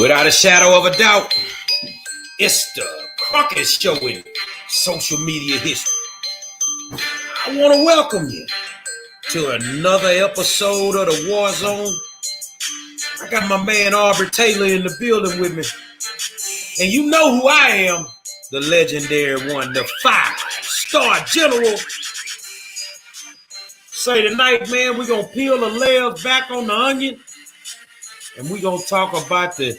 Without a shadow of a doubt, it's the crockedest show in social media history. I want to welcome you to another episode of the War Zone. I got my man Aubrey Taylor in the building with me. And you know who I am, the legendary one, the 5-star general. Say tonight, man, we're going to peel the layers back on the onion. And we're going to talk about the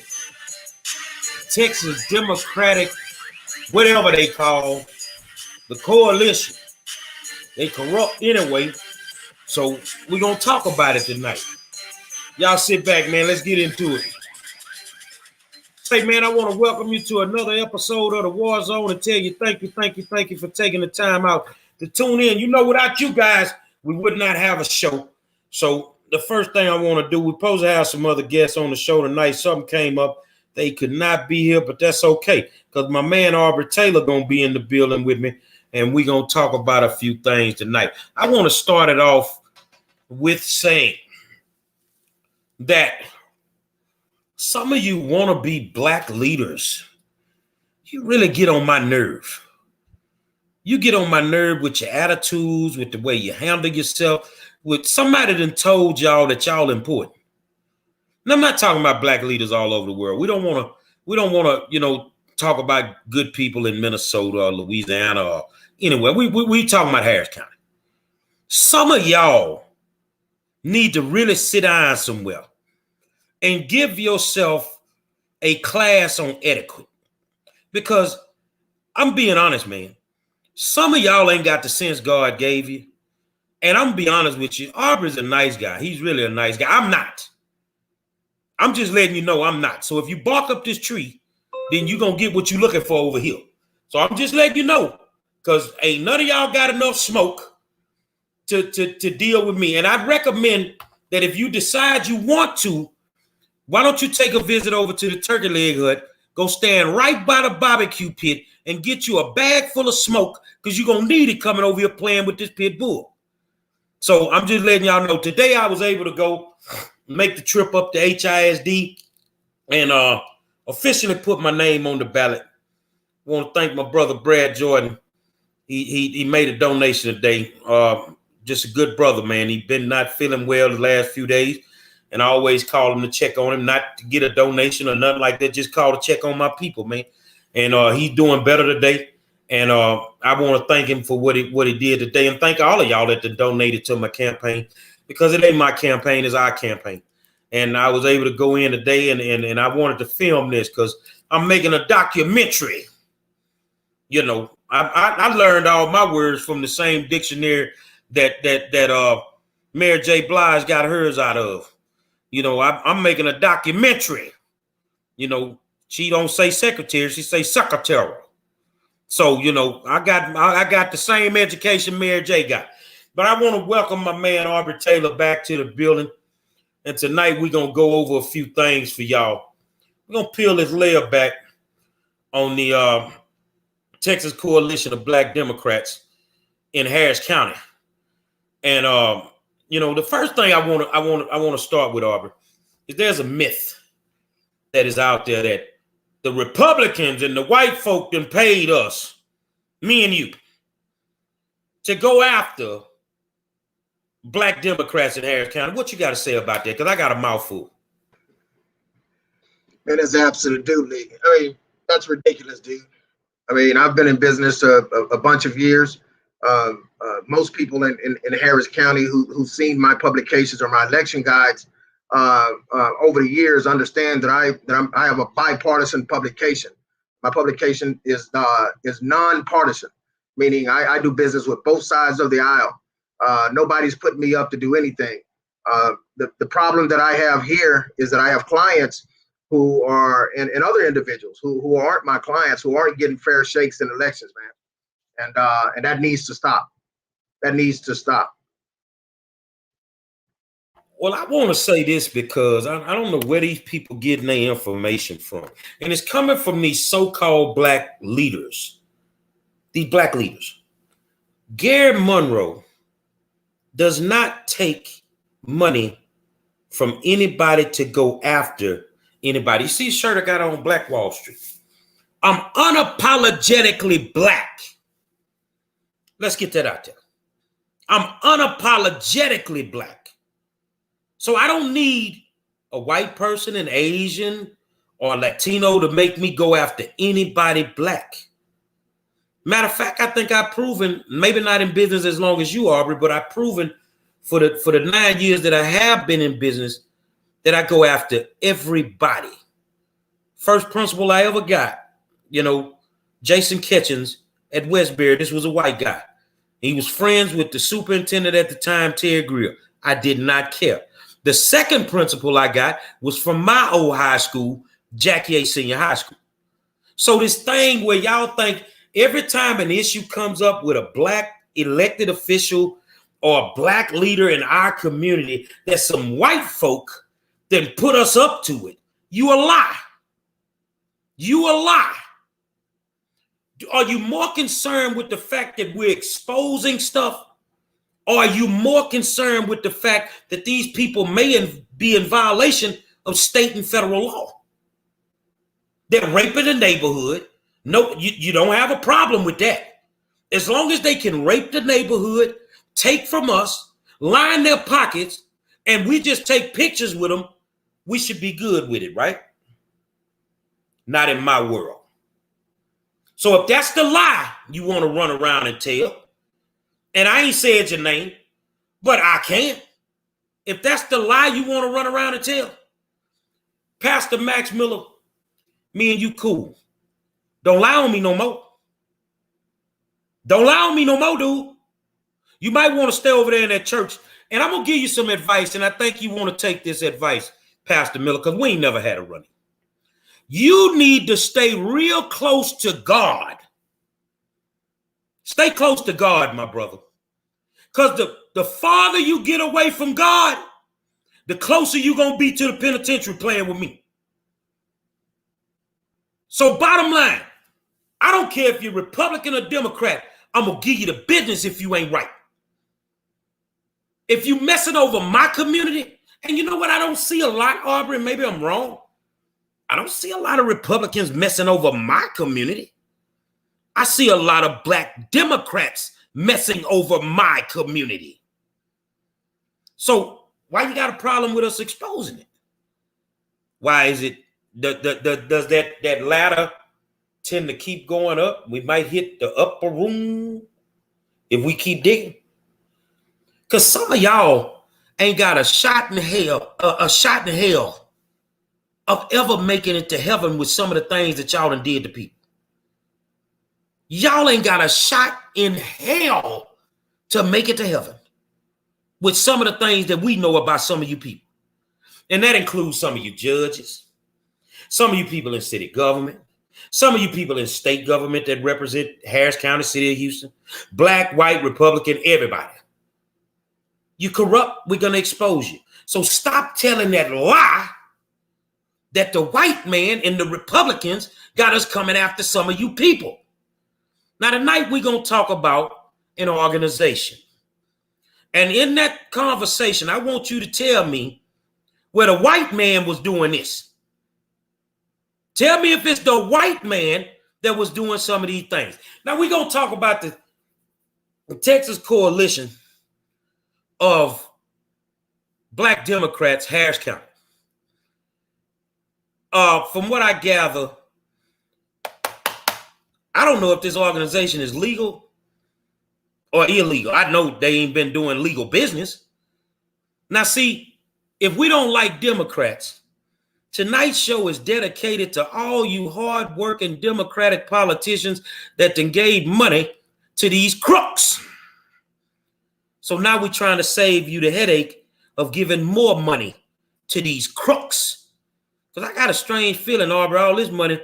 Texas Democratic, whatever they call, the coalition. They corrupt anyway. So we're going to talk about it tonight. Y'all sit back, man. Let's get into it. Say, man, I want to welcome you to another episode of the War Zone and tell you thank you for taking the time out to tune in. You know, without you guys, we would not have a show. So the first thing I want to do, we're supposed to have some other guests on the show tonight. Something came up. They could not be here, but that's okay because my man Aubrey Taylor going to be in the building with me, and we're going to talk about a few things tonight. I want to start it off with saying that some of you want to be black leaders. You really get on my nerve. You get on my nerve with your attitudes, with the way you handle yourself, with somebody that told y'all that y'all important. And I'm not talking about black leaders all over the world. We don't want to, talk about good people in Minnesota or Louisiana or anywhere. We talking about Harris County. Some of y'all need to really sit down somewhere and give yourself a class on etiquette. Because I'm being honest, man. Some of y'all ain't got the sense God gave you. And I'm gonna be honest with you. Aubrey's a nice guy. He's really a nice guy. I'm not. I'm just letting you know I'm not. So if you bark up this tree, then you're gonna get what you're looking for over here. So I'm just letting you know. Because ain't none of y'all got enough smoke to deal with me. And I'd recommend that if you decide you want to, why don't you take a visit over to the turkey leg hut, go stand right by the barbecue pit and get you a bag full of smoke because you're going to need it coming over here playing with this pit bull. So I'm just letting y'all know today I was able to go make the trip up to HISD and officially put my name on the ballot. I want to thank my brother Brad Jordan. He made a donation today. Just a good brother, man. He's been not feeling well the last few days. And I always call him to check on him, not to get a donation or nothing like that. Just call to check on my people, man. And he's doing better today. And I want to thank him for what he did today. And thank all of y'all that donated to my campaign. Because it ain't my campaign, it's our campaign. And I was able to go in today and I wanted to film this because I'm making a documentary. You know, I learned all my words from the same dictionary that Mary J. Blige got hers out of. You know, I'm making a documentary. You know, she don't say secretary, she say secretary. So, you know, I got the same education Mary J. got. But I want to welcome my man Aubrey Taylor back to the building. And tonight we're going to go over a few things for y'all. We're going to peel this layer back on the Texas Coalition of Black Democrats in Harris County. And the first thing I want to start with, Aubrey, is there's a myth that is out there that the Republicans and the white folk done paid us, me and you, to go after black Democrats in Harris County. What you got to say about that? Because I got a mouthful. Man, that's absolutely. I mean, that's ridiculous, dude. I mean, I've been in business a bunch of years. Most people in Harris County who've seen my publications or my election guides over the years understand that I have a bipartisan publication. My publication is nonpartisan, meaning I do business with both sides of the aisle. Nobody's putting me up to do anything. The problem that I have here is that I have clients who are and other individuals who aren't my clients, who aren't getting fair shakes in elections, man. And that needs to stop. That needs to stop. Well, I want to say this because I don't know where these people getting their information from. And it's coming from these so-called black leaders. These black leaders. Gary Monroe does not take money from anybody to go after anybody. You see the shirt I got on, Black Wall Street. I'm unapologetically black. Let's get that out there. I'm unapologetically black. So I don't need a white person, an Asian, or Latino to make me go after anybody black. Matter of fact, I think I've proven, maybe not in business as long as you, Aubrey, but I've proven for the 9 years that I have been in business that I go after everybody. First principal I ever got, Jason Ketchens at Westbury. This was a white guy. He was friends with the superintendent at the time, Terry Greer. I did not care. The second principal I got was from my old high school, Jackie A. Senior High School. So this thing where y'all think every time an issue comes up with a black elected official or a black leader in our community, that some white folk then put us up to it, you a lie. You a lie. Are you more concerned with the fact that we're exposing stuff? Or are you more concerned with the fact that these people may be in violation of state and federal law? They're raping the neighborhood. No, you don't have a problem with that. As long as they can rape the neighborhood, take from us, line their pockets, and we just take pictures with them, we should be good with it, right? Not in my world. So if that's the lie you want to run around and tell, and I ain't said your name, but I can. If that's the lie you want to run around and tell, Pastor Max Miller, me and you cool. Don't lie on me no more. Don't lie on me no more, dude. You might want to stay over there in that church, and I'm going to give you some advice, and I think you want to take this advice, Pastor Miller, because we ain't never had a running. You need to stay real close to God. Stay close to God, my brother. Because the farther you get away from God, the closer you're going to be to the penitentiary playing with me. So bottom line, I don't care if you're Republican or Democrat, I'm going to give you the business if you ain't right. If you messing over my community, and you know what I don't see a lot, Aubrey, maybe I'm wrong. I don't see a lot of Republicans messing over my community. I see a lot of black Democrats messing over my community. So why you got a problem with us exposing it? Why is it, does that ladder tend to keep going up? We might hit the upper room if we keep digging. Because some of y'all ain't got a shot in hell of ever making it to heaven with some of the things that y'all done did to people. Y'all ain't got a shot in hell to make it to heaven with some of the things that we know about some of you people. And that includes some of you judges, some of you people in city government, some of you people in state government that represent Harris County, City of Houston, black, white, Republican, everybody. You corrupt, we're going to expose you. So stop telling that lie that the white man and the Republicans got us coming after some of you people. Now, tonight we're going to talk about an organization. And in that conversation, I want you to tell me where the white man was doing this. Tell me if it's the white man that was doing some of these things. Now, we're going to talk about the Texas Coalition of Black Democrats, Harris County. From what I gather, I don't know if this organization is legal or illegal. I know they ain't been doing legal business. Now, see, if we don't like Democrats, tonight's show is dedicated to all you hard-working Democratic politicians that then gave money to these crooks. So now we're trying to save you the headache of giving more money to these crooks. Because I got a strange feeling, Aubrey, all this money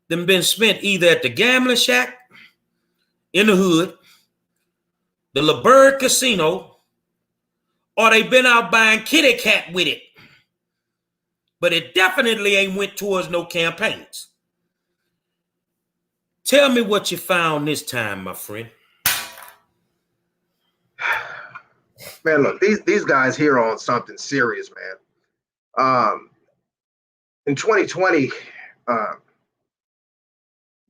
them been spent either at the gambling shack in the hood, the LeBird Casino, or they been out buying kitty cat with it. But it definitely ain't went towards no campaigns. Tell me what you found this time, my friend. Man, look, these guys here are on something serious, man. in 2020,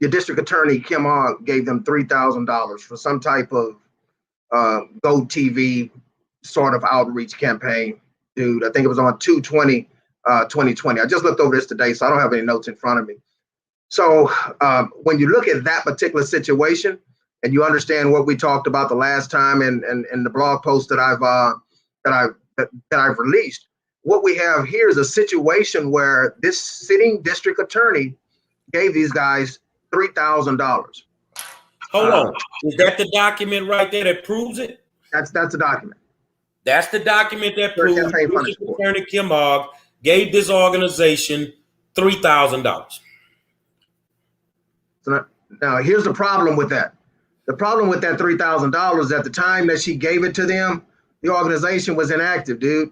your district attorney, Kim Ogg, gave them $3,000 for some type of Go TV sort of outreach campaign. Dude, I think it was on 2/20/2020. I just looked over this today, so I don't have any notes in front of me. So when you look at that particular situation and you understand what we talked about the last time and the blog post that I've released, what we have here is a situation where this sitting district attorney gave these guys $3,000. Hold on. Is that the document right there that proves it? That's the document. That's the document that proves District Attorney Kim Ogg gave this organization $3,000. So now here's the problem with that. The problem with that $3,000 at the time that she gave it to them, the organization was inactive, dude.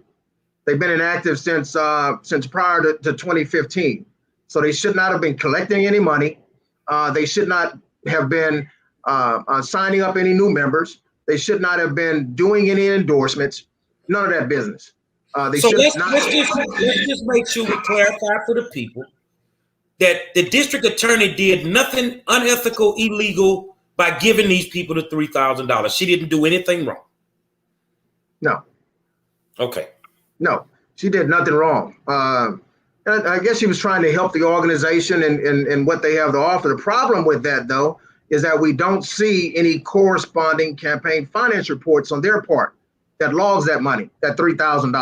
They've been inactive since prior to 2015. So they should not have been collecting any money. They should not have been signing up any new members. They should not have been doing any endorsements. None of that business. Let's just make sure we clarify for the people that the district attorney did nothing unethical, illegal by giving these people the $3,000. She didn't do anything wrong. No. Okay. No, she did nothing wrong. I guess she was trying to help the organization and what they have to offer. The problem with that, though, is that we don't see any corresponding campaign finance reports on their part that logs that money, that $3,000.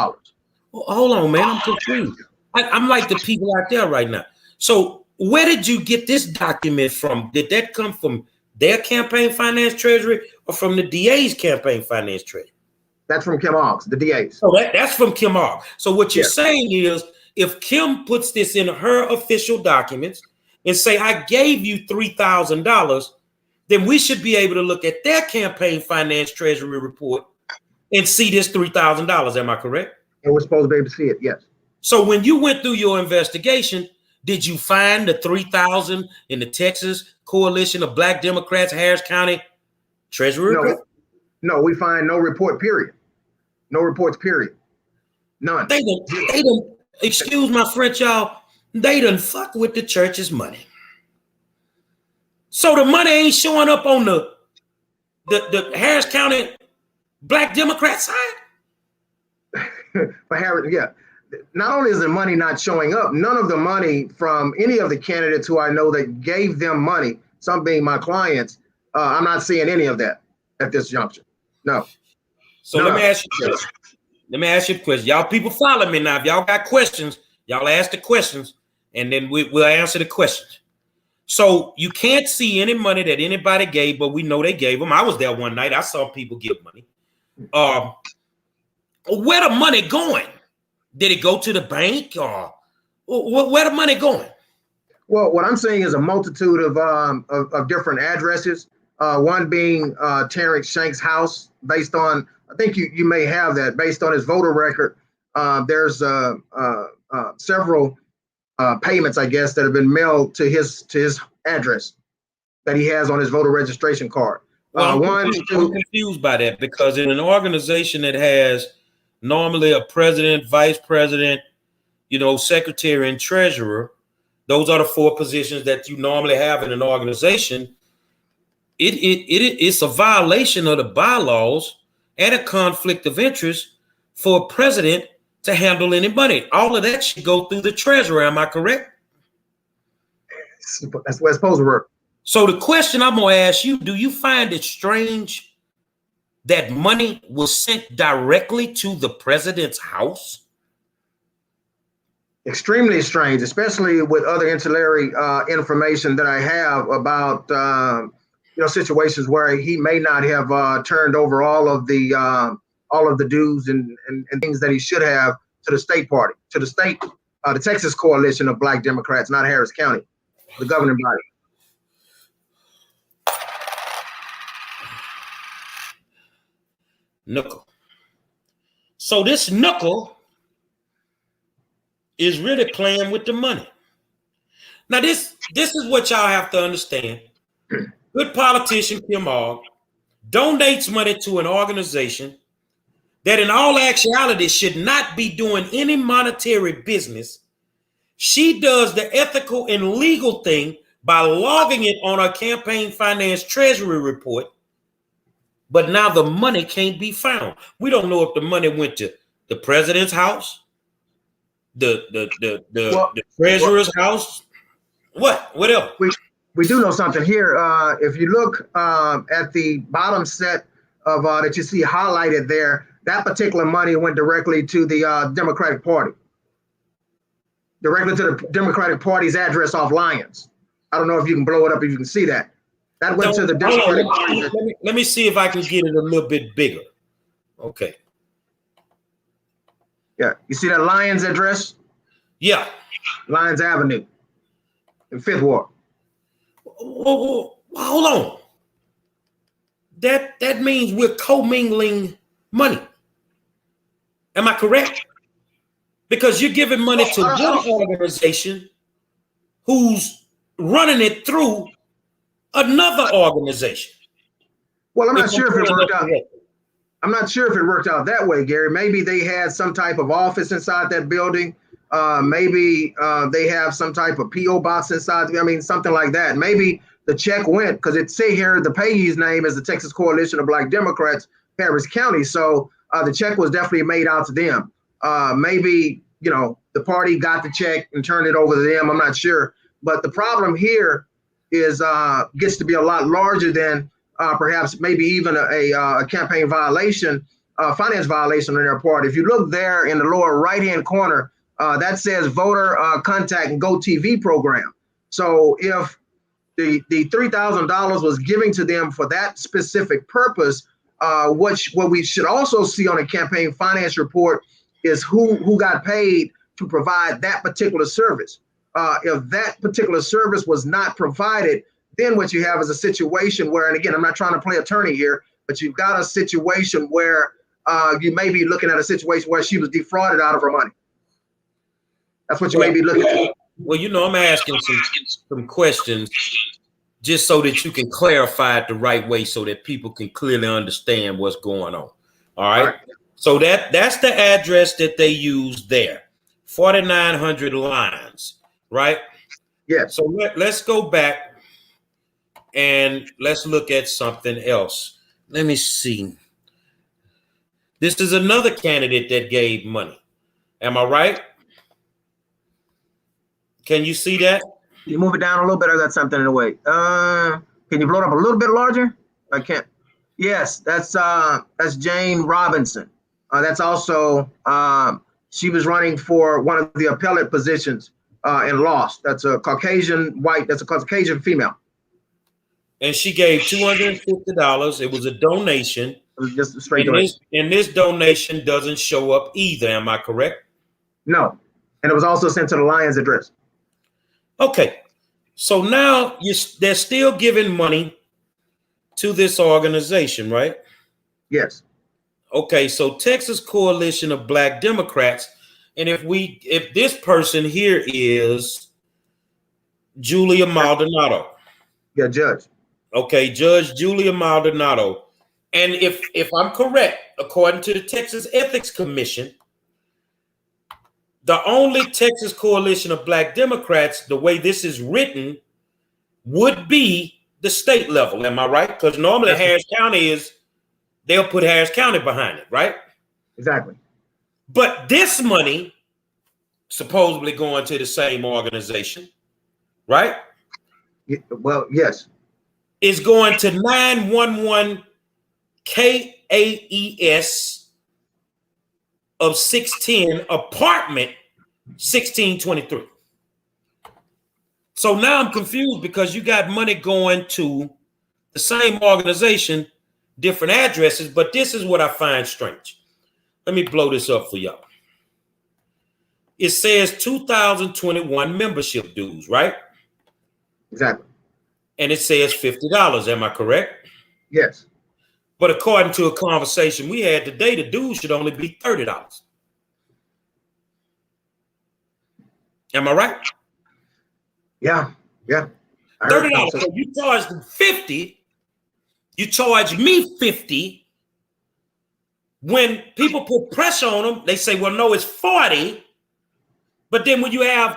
Well, hold on, man. I'm confused. I'm like the people out there right now. So where did you get this document from? Did that come from their campaign finance treasury or from the DA's campaign finance treasury? That's from Kim Ogg's, the DA's. So that's from Kim Ogg. So what you're saying is if Kim puts this in her official documents and say, I gave you $3,000, then we should be able to look at their campaign finance treasury report and see this $3,000. Am I correct? And we're supposed to be able to see it, yes. So when you went through your investigation, did you find the $3,000 in the Texas Coalition of Black Democrats, Harris County Treasury report? No, we find no report, period. No reports, period. None. They done, excuse my French, y'all, they done fuck with the church's money. So the money ain't showing up on the Harris County Black Democrat side? For Harris, yeah. Not only is the money not showing up, none of the money from any of the candidates who I know that gave them money, some being my clients, I'm not seeing any of that at this juncture. No. So let me ask you a question. Let me ask you a question. Y'all people follow me now. If y'all got questions, y'all ask the questions, and then we'll answer the questions. So you can't see any money that anybody gave, but we know they gave them. I was there one night. I saw people give money. Where the money going? Did it go to the bank or where the money going? Well, what I'm saying is a multitude of different addresses. One being Terrence Shank's house, based on, I think you may have that, based on his voter record. There's several payments, I guess, that have been mailed to his address that he has on his voter registration card. I'm confused by that, because in an organization that has normally a president, vice president, secretary and treasurer, those are the four positions that you normally have in an organization. It's a violation of the bylaws and a conflict of interest for a president to handle any money. All of that should go through the treasurer. Am I correct? That's what it's supposed to work. So the question I'm going to ask you, do you find it strange that money was sent directly to the president's house? Extremely strange, especially with other ancillary information that I have about situations where he may not have turned over all of the dues and things that he should have to the state party, to the state, the Texas Coalition of Black Democrats, not Harris County, the governing body. Knuckle. So this knuckle is really playing with the money. Now this is what y'all have to understand. Good politician Kim Ogg donates money to an organization that in all actuality should not be doing any monetary business She does the ethical and legal thing by logging it on her campaign finance treasury report. But now the money can't be found. We don't know if the money went to the president's house, the treasurer's house, whatever. We do know something here. If you look at the bottom set of that you see highlighted there, that particular money went directly to the Democratic Party, directly to the Democratic Party's address off Lyons. I don't know if you can blow it up if you can see that. That went to the Democratic Party. Let me see if I can get it a little bit bigger. Okay. Yeah, you see that Lyons address? Yeah. Lyons Avenue in Fifth Ward. Hold on. That means we're commingling money. Am I correct? Because you're giving money to one organization who's running it through another organization. Well, I'm not sure if it worked out. I'm not sure if it worked out that way, Gary. Maybe they had some type of office inside that building. Maybe they have some type of PO box inside. I mean, something like that. Maybe the check went, because it say here the payee's name is the Texas Coalition of Black Democrats, Harris County. So the check was definitely made out to them. Maybe, you know, the party got the check and turned it over to them. I'm not sure. But the problem here is gets to be a lot larger than perhaps maybe even a campaign violation, finance violation on their part. If you look there in the lower right-hand corner, that says voter contact and Go TV program. So if the $3,000 was given to them for that specific purpose, what we should also see on a campaign finance report is who got paid to provide that particular service. If that particular service was not provided, then what you have is a situation where, and again, I'm not trying to play attorney here, but you've got a situation where you may be looking at a situation where she was defrauded out of her money. That's what you may be looking at. Well, you know, I'm asking some questions just so that you can clarify it the right way so that people can clearly understand what's going on. All right. So that's the address that they use there, 4,900 lines, right? Yeah. So let's go back and let's look at something else. Let me see. This is another candidate that gave money. Am I right? Can you see that? You move it down a little bit. I got something in the way. Can you blow it up a little bit larger? I can't. Yes, that's Jane Robinson. That's also she was running for one of the appellate positions and lost. That's a Caucasian white. That's a Caucasian female. And she gave $250. It was a donation. It was just a straight donation. And this donation doesn't show up either. Am I correct? No. And it was also sent to the Lyons address. Okay. So now they're still giving money to this organization, right? Yes. Okay. So Texas Coalition of Black Democrats. And if this person here is Julia Maldonado. Yeah, Judge. Okay, Judge Julia Maldonado. And if I'm correct, according to the Texas Ethics Commission, the only Texas Coalition of Black Democrats, the way this is written, would be the state level. Am I right? Because normally Harris County they'll put Harris County behind it, right? Exactly. But this money supposedly going to the same organization, right? Well, yes. Is going to 911 KAES of 610 apartment 1623. So now I'm confused because you got money going to the same organization, different addresses, but this is what I find strange. Let me blow this up for y'all. It says 2021 membership dues, right? Exactly. And it says $50. Am I correct? Yes. But according to a conversation we had today, the dues should only be $30. Am I right? Yeah. Yeah. $30. So you charge them $50. You charge me $50. When people put pressure on them, they say, well, no, it's $40. But then when you have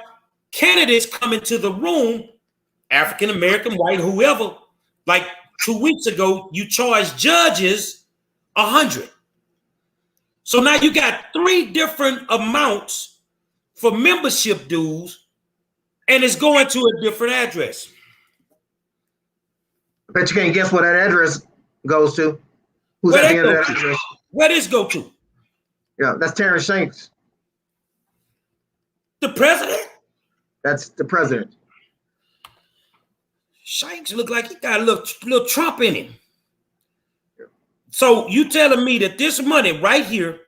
candidates come into the room, African American, white, whoever. Like 2 weeks ago, you charged judges $100. So now you got 3 different amounts for membership dues, and it's going to a different address. Bet you can't guess what that address goes to. Who's at the end of that address? Where this go to? Yeah, that's Terrence Shanks. The president? That's the president. Shanks look like he got a little Trump in him. So you telling me that this money right here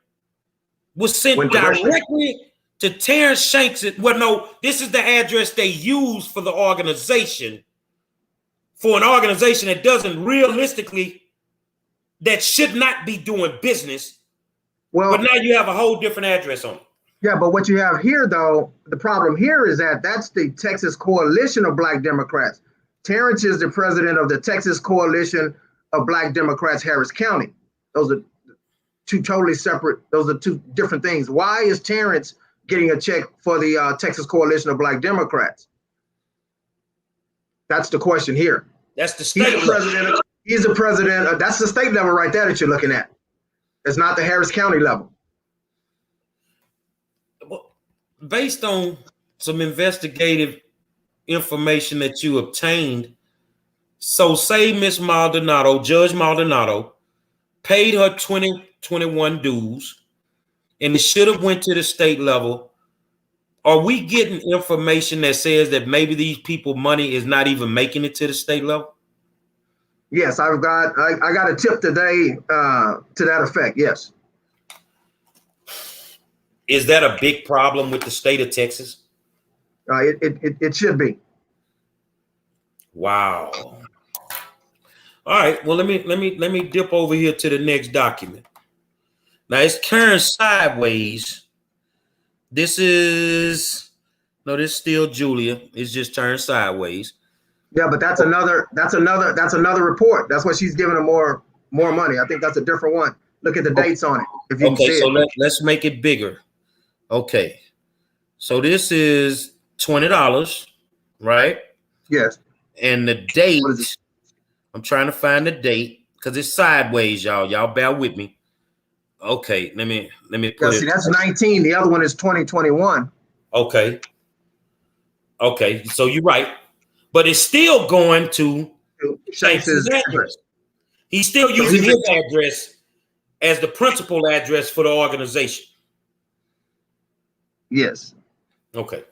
was sent directly to Terrence Shanks? Well, no, this is the address they use for the organization. For an organization that doesn't realistically, that should not be doing business. Well, but now you have a whole different address on it. Yeah, but what you have here, though, the problem here is that that's the Texas Coalition of Black Democrats. Terrence is the president of the Texas Coalition of Black Democrats, Harris County. Those are 2 totally separate, those are 2 different things. Why is Terrence getting a check for the Texas Coalition of Black Democrats? That's the question here. That's the state level. He's the president. That's the state level right there that you're looking at. It's not the Harris County level. Well, based on some investigative information that you obtained, so say Miss Maldonado, Judge Maldonado, paid her 2021 dues, and it should have went to the state level. Are we getting information that says that maybe these people money is not even making it to the state level? Yes, I got a tip today to that effect. Yes. Is that a big problem with the state of Texas? It should be. Wow. All right. Well, let me dip over here to the next document. Now it's turned sideways. This is still Julia. It's just turned sideways. Yeah, but that's another report. That's what she's giving her more money. I think that's a different one. Look at the dates on it. If you okay, so let's make it bigger. Okay. So this is $20, right? Yes. And the date, I'm trying to find the date because it's sideways, y'all. Y'all bear with me. Okay, let me put it. See, that's 19. The other one is 2021. Okay, so you're right. But it's still going to Shanks' address. He's still using his address as the principal address for the organization. Yes. Okay.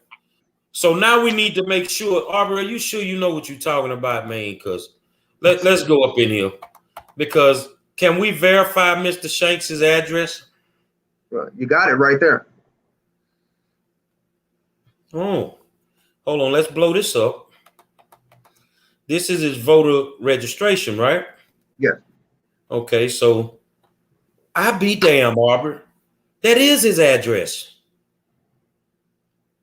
So now we need to make sure, Aubrey, are you sure you know what you're talking about, man? Because let's go up in here. Because can we verify Mr. Shanks' address? You got it right there. Oh, hold on. Let's blow this up. This is his voter registration, right? Yeah. Okay, so I be damn, Aubrey. That is his address.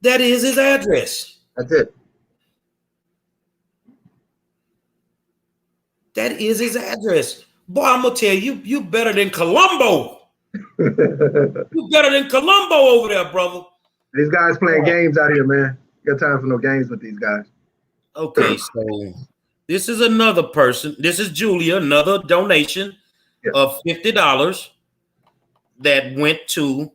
That is his address. That's it. That is his address. Boy, I'm gonna tell you, you better than Columbo. You better than Columbo over there, brother. These guys playing games out here, man. Got time for no games with these guys. Okay, so this is another person. This is Julia, another donation of $50 that went to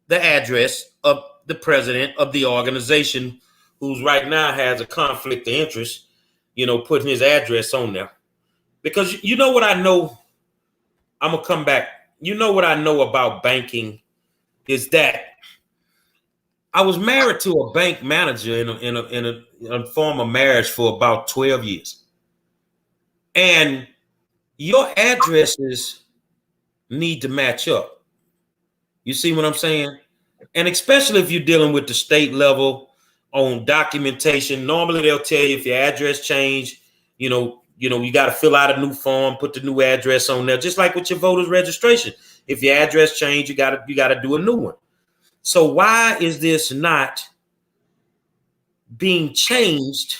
the address of the president of the organization, who's right now has a conflict of interest, putting his address on there. Because you know what I know, I'm going to come back. You know what I know about banking is that I was married to a bank manager in a former marriage for about 12 years. And your addresses need to match up. You see what I'm saying? And especially if you're dealing with the state level on documentation, normally they'll tell you if your address changed, you got to fill out a new form, put the new address on there, just like with your voter's registration. If your address changed, you got to do a new one. So why is this not being changed,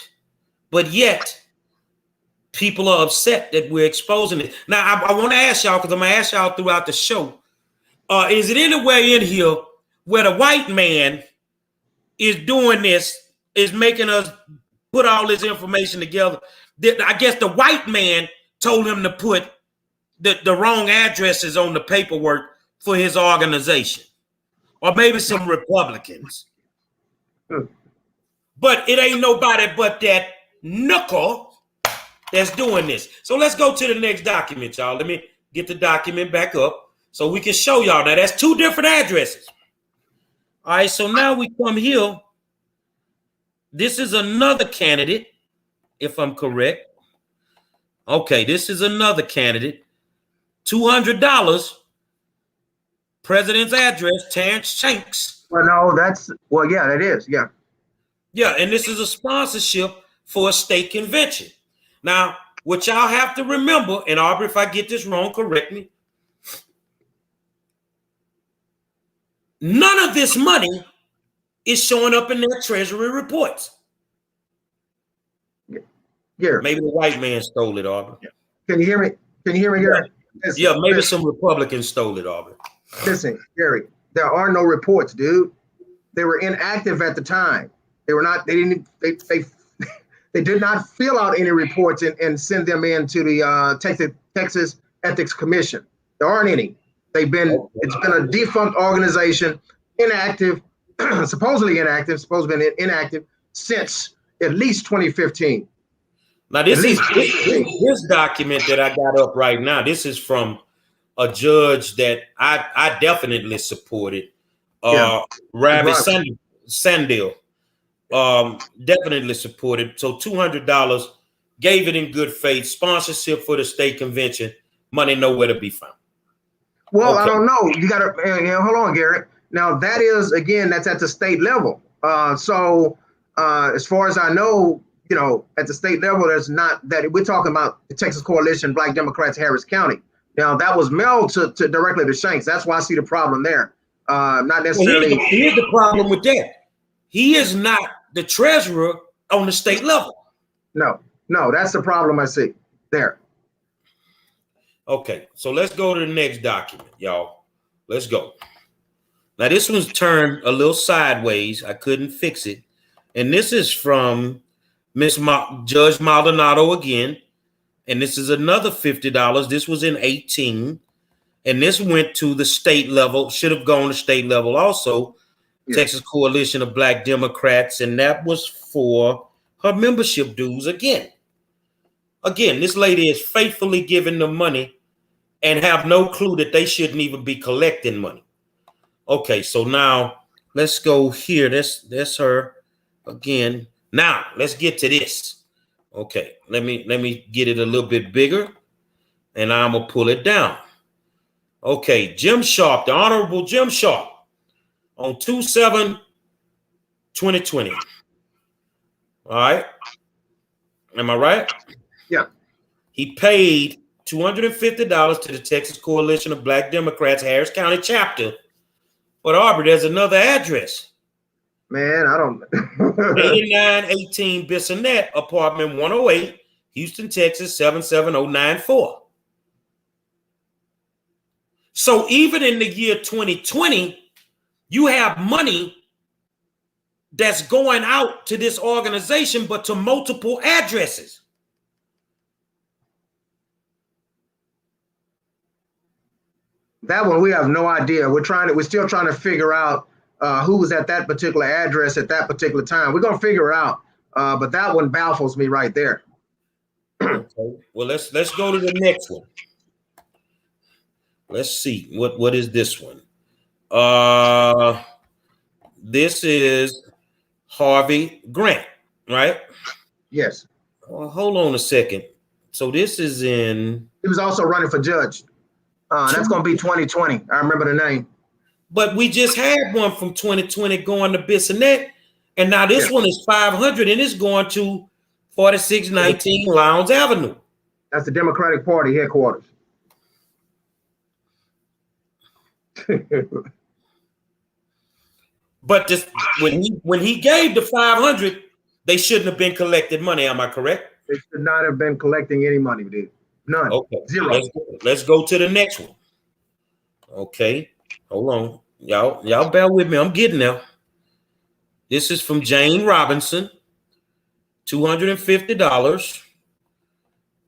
but yet people are upset that we're exposing it? Now, I want to ask y'all, because I'm going to ask y'all throughout the show, is it anywhere in here where the white man is doing this, is making us put all this information together. I guess the white man told him to put the wrong addresses on the paperwork for his organization, or maybe some Republicans. But it ain't nobody but that knuckle that's doing this. So let's go to the next document, y'all. Let me get the document back up so we can show y'all that that's two different addresses. All right, so now we come here. This is another candidate, if I'm correct. Okay, this is another candidate. $200. President's address, Terrence Shanks. Well, no, yeah, that is, yeah. Yeah, and this is a sponsorship for a state convention. Now, what y'all have to remember, and Aubrey, if I get this wrong, correct me. None of this money is showing up in their treasury reports. Yeah. Maybe the white man stole it, Aubrey. Can you hear me? Can you hear me, Gary? Yeah, maybe some Republicans stole it, Aubrey. Listen, Gary, there are no reports, dude. They were inactive at the time. They were not, they did not fill out any reports and send them in to the Texas Ethics Commission. There aren't any. It's been a defunct organization, inactive, supposedly inactive since at least 2015. Now, this document that I got up right now, this is from a judge that I definitely supported, Rabbi Sandil. Definitely supported. So $200, gave it in good faith, sponsorship for the state convention, money nowhere to be found. Well, okay. I don't know. You got to hold on, Garrett. Now that is, again, that's at the state level. So as far as I know, at the state level, there's not that. We're talking about the Texas Coalition, Black Democrats, Harris County. Now that was mailed to directly to Shanks. That's why I see the problem there. Not necessarily. Well, here's the problem with that. He is not the treasurer on the state level. No, that's the problem I see there. Okay, so let's go to the next document, y'all. Let's go. Now this one's turned a little sideways. I couldn't fix it. And this is from Judge Maldonado again. And this is another $50. This was in 2018. And this went to the state level, should have gone to state level also. Yeah. Texas Coalition of Black Democrats. And that was for her membership dues again. Again, this lady is faithfully giving them money and have no clue that they shouldn't even be collecting money. Okay, so now let's go here. That's her again. Now let's get to this. Okay, let me get it a little bit bigger, and I'm gonna pull it down. Okay, Jim Sharp, the Honorable Jim Sharp, on 2/7/2020. All right, am I right? Yeah. He paid $250 to the Texas Coalition of Black Democrats, Harris County chapter. But Aubrey, there's another address. Man, I don't. 8918 Bissonnet, apartment 108, Houston, Texas, 77094. So even in the year 2020, you have money that's going out to this organization, but to multiple addresses. That one, we have no idea. We're still trying to figure out who was at that particular address at that particular time. We're gonna figure it out, but that one baffles me right there. Okay. Well, let's go to the next one. Let's see what is this one. This is Harvey Grant, right? Yes. Hold on a second. So this is in. He was also running for judge. That's going to be 2020. I remember the name. But we just had one from 2020 going to Bissonnet, and now this one is 500, and it's going to 4619 Lowndes Avenue. That's the Democratic Party headquarters. But this, when he gave the 500, they shouldn't have been collecting money. Am I correct? They should not have been collecting any money, dude. None. Okay. Zero. Let's go to the next one. Okay. Hold on. Y'all bear with me. I'm getting there. This is from Jane Robinson, $250.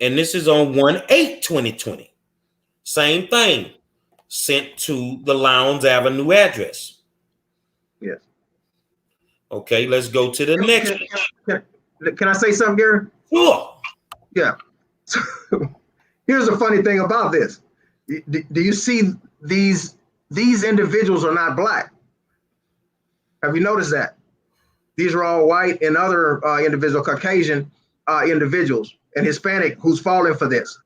And this is on 1/8/2020. Same thing, sent to the Lowndes Avenue address. Yes. Okay, let's go to the next one. Can I say something, Gary? Sure. Yeah. So, here's a funny thing about this. Do you see these individuals are not black? Have you noticed that? These are all white and other individual Caucasian individuals and Hispanic who's falling for this.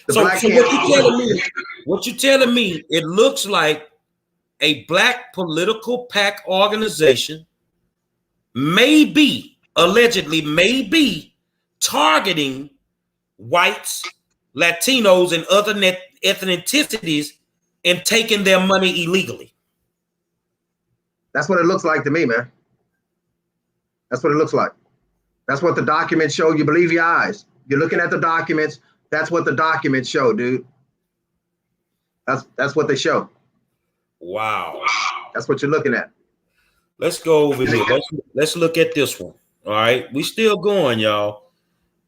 So what you telling me, it looks like a black political PAC organization allegedly may be targeting whites, Latinos, and other ethnicities and taking their money illegally. That's what it looks like to me, man. That's what it looks like. That's what the documents show. You believe your eyes. You're looking at the documents. That's what the documents show, dude. That's what they show. Wow. That's what you're looking at. Let's go over here. Let's look at this one. All right. We still going, y'all.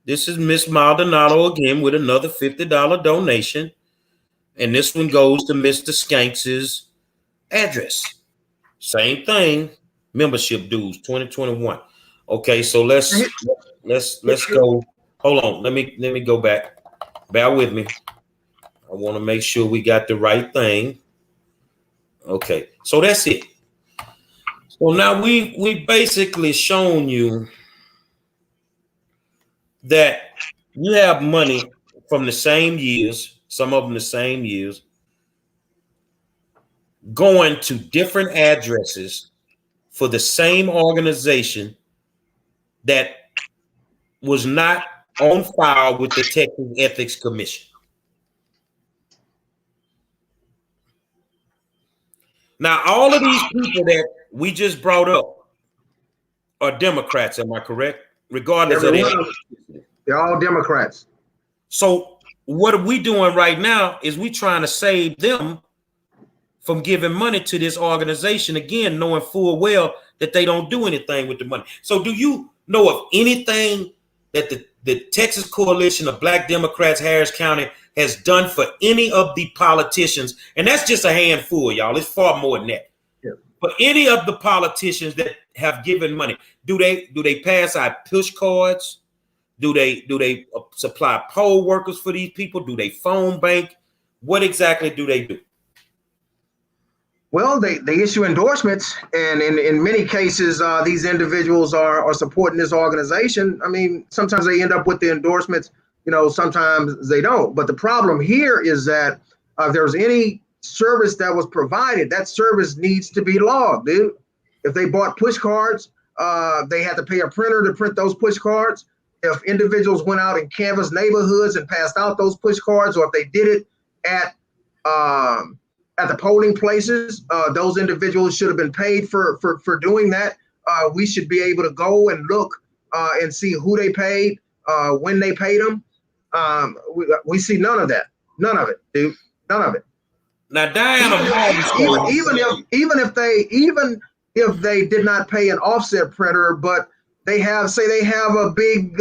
This is Miss Maldonado again with another $50 donation. And this one goes to Mr. Skanks's address. Same thing. Membership dues 2021. Okay, so let's go. Hold on. Let me go back. Bear with me. I want to make sure we got the right thing. Okay, so that's it. So now we basically shown you that you have money from the same years, some of them the same years, going to different addresses for the same organization that was not on file with the Texas Ethics Commission. Now, all of these people that we just brought up are Democrats, am I correct? Regardless of they're all Democrats. So what are we doing right now is we trying to save them from giving money to this organization, again, knowing full well that they don't do anything with the money. So do you know of anything that the Texas Coalition of Black Democrats, Harris County, has done for any of the politicians? And that's just a handful, y'all. It's far more than that. Yeah. But any of the politicians that have given money, do they pass out push cards? Do they supply poll workers for these people? Do they phone bank? What exactly do they do? Well, they issue endorsements, and in many cases, these individuals are supporting this organization. I mean, sometimes they end up with the endorsements, sometimes they don't. But the problem here is that if there's any service that was provided, that service needs to be logged, dude. If they bought push cards, they had to pay a printer to print those push cards. If individuals went out and canvassed neighborhoods and passed out those push cards, or if they did it at the polling places, those individuals should have been paid for doing that. We should be able to go and look and see who they paid, when they paid them. We see none of that. None of it, dude. None of it. Now, Diana, even if they did not pay an offset printer, but they have a big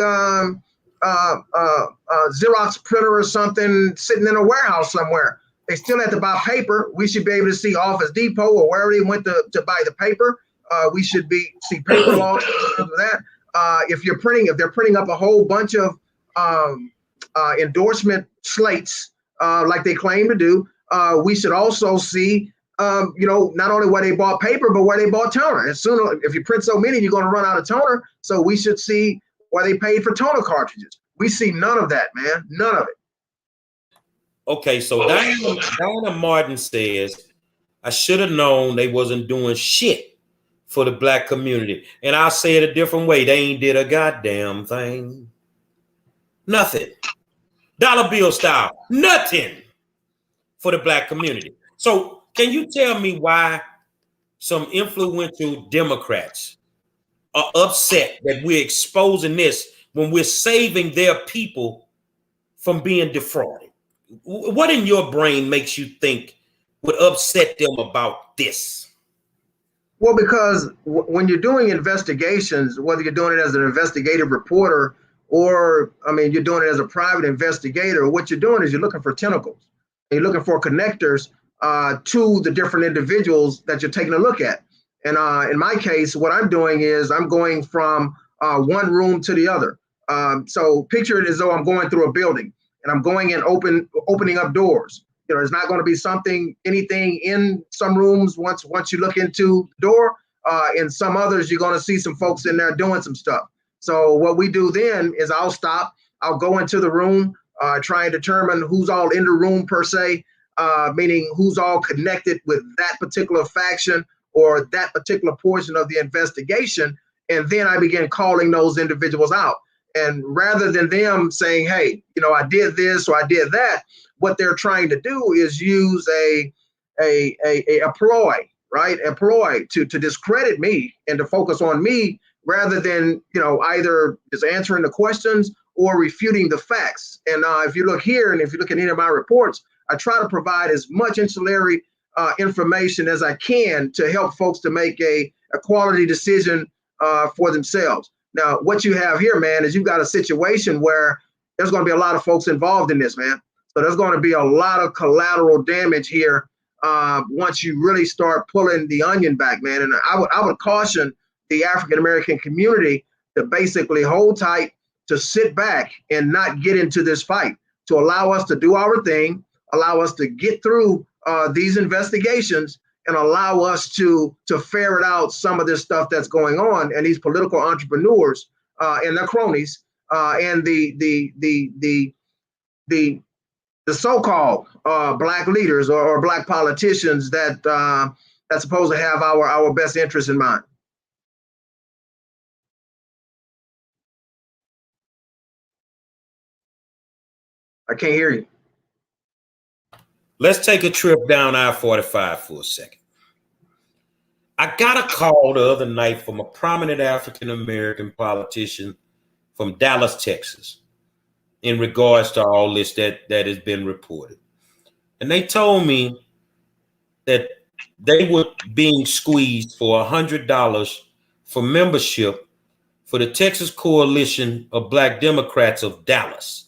Xerox printer or something sitting in a warehouse somewhere. They still have to buy paper. We should be able to see Office Depot or wherever they went to buy the paper. We should see paper laws of that. If they're printing up a whole bunch of endorsement slates like they claim to do, we should also see not only where they bought paper, but where they bought toner. And sooner, if you print so many, you're going to run out of toner. So we should see where they paid for toner cartridges. We see none of that, man. None of it. Okay, so Diana Martin says, I should have known they wasn't doing shit for the Black community. And I'll say it a different way. They ain't did a goddamn thing. Nothing. Dollar bill style. Nothing for the Black community. So can you tell me why some influential Democrats are upset that we're exposing this when we're saving their people from being defrauded? What in your brain makes you think would upset them about this? Well, because when you're doing investigations, whether you're doing it as an investigative reporter or, I mean, you're doing it as a private investigator, what you're doing is you're looking for tentacles. You're looking for connectors to the different individuals that you're taking a look at. And in my case, what I'm doing is I'm going from one room to the other. So picture it as though I'm going through a building and I'm going and opening up doors. You know, there's not going to be anything in some rooms once you look into the door. In some others, you're going to see some folks in there doing some stuff. So what we do then is I'll stop, I'll go into the room, try and determine who's all in the room per se, meaning who's all connected with that particular faction or that particular portion of the investigation. And then I begin calling those individuals out. And rather than them saying, hey, you know, I did this or I did that, what they're trying to do is use a ploy, right? A ploy to discredit me and to focus on me rather than, you know, either just answering the questions or refuting the facts. And if you look here and if you look at any of my reports, I try to provide as much ancillary information as I can to help folks to make a quality decision for themselves. Now, what you have here, man, is you've got a situation where there's going to be a lot of folks involved in this, man. So there's going to be a lot of collateral damage here once you really start pulling the onion back, man. And I would caution the African-American community to basically hold tight, to sit back and not get into this fight, to allow us to do our thing, allow us to get through these investigations and allow us to ferret out some of this stuff that's going on, and these political entrepreneurs and their cronies and the so-called black leaders or black politicians that that's supposed to have our best interests in mind. I can't hear you. Let's take a trip down I-45 for a second. I got a call the other night from a prominent African-American politician from Dallas, Texas, in regards to all this that has been reported. And they told me that they were being squeezed for $100 for membership for the Texas Coalition of Black Democrats of Dallas.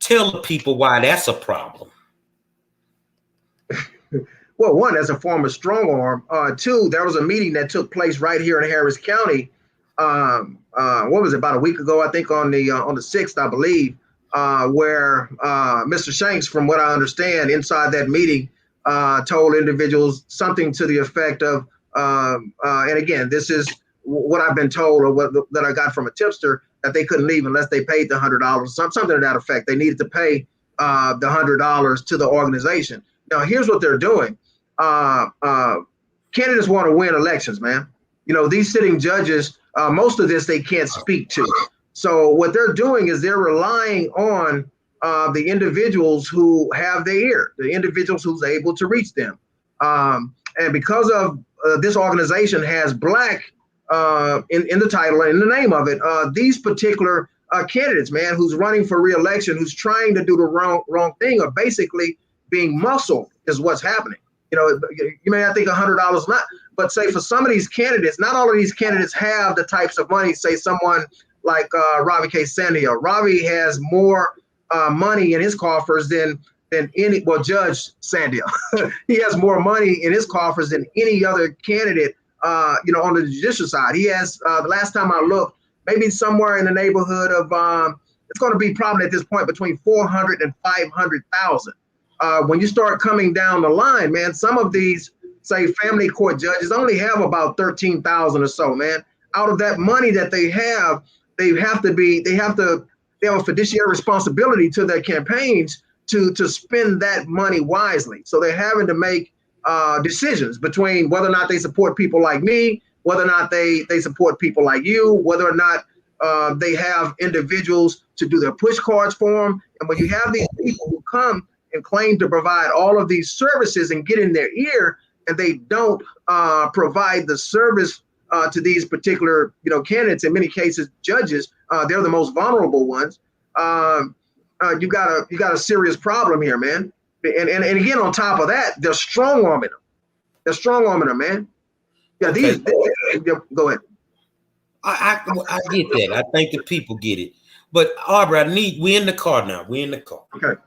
Tell the people why that's a problem. Well, one, as a former strong arm. Two, there was a meeting that took place right here in Harris County. What was it, about a week ago? I think on the 6th, I believe, where Mr. Shanks, from what I understand, inside that meeting, told individuals something to the effect of, and again, this is what I've been told or that I got from a tipster, that they couldn't leave unless they paid the $100, something to that effect. They needed to pay the $100 to the organization. Now, here's what they're doing. Candidates want to win elections, man. You know, these sitting judges, most of this they can't speak to. So what they're doing is they're relying on the individuals who have their ear, the individuals who's able to reach them. And because of this organization has black in the title and in the name of it, these particular candidates, man, who's running for re-election, who's trying to do the wrong thing, are basically being muscled is what's happening. You know, you may not think $100 not, but say for some of these candidates, not all of these candidates have the types of money. Say someone like Ravi K. Sandia. Ravi has more money in his coffers than any. Well, Judge Sandia, he has more money in his coffers than any other candidate. You know, on the judicial side, he has. The last time I looked, maybe somewhere in the neighborhood of it's going to be probably at this point between 400 and 500,000. When you start coming down the line, man, some of these, say, family court judges only have about 13,000 or so, man. Out of that money that they have a fiduciary responsibility to their campaigns to spend that money wisely. So they're having to make decisions between whether or not they support people like me, whether or not they support people like you, whether or not they have individuals to do their push cards for them. And when you have these people who come and claim to provide all of these services and get in their ear, and they don't provide the service to these particular, you know, candidates, in many cases, judges, they're the most vulnerable ones. You got a serious problem here, man. And again, on top of that, they're strong arming them. They're strong arming them, man. Yeah, Okay. Go ahead. I get that. I think the people get it. But Aubrey, we in the car now. We in the car. Okay.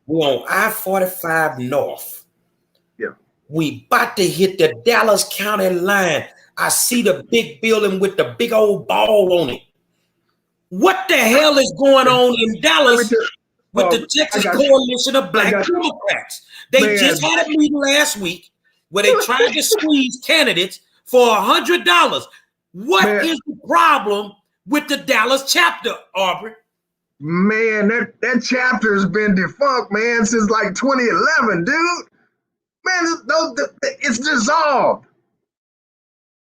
We're on I-45 North. Yeah. We about to hit the Dallas County line. I see the big building with the big old ball on it. What the hell is going on in Dallas with the Texas Coalition of Black Democrats? They just had a meeting last week where they tried to squeeze candidates for $100. What is the problem with the Dallas chapter, Aubrey? Man, that chapter has been defunct, man, since like 2011, dude. Man, it's dissolved.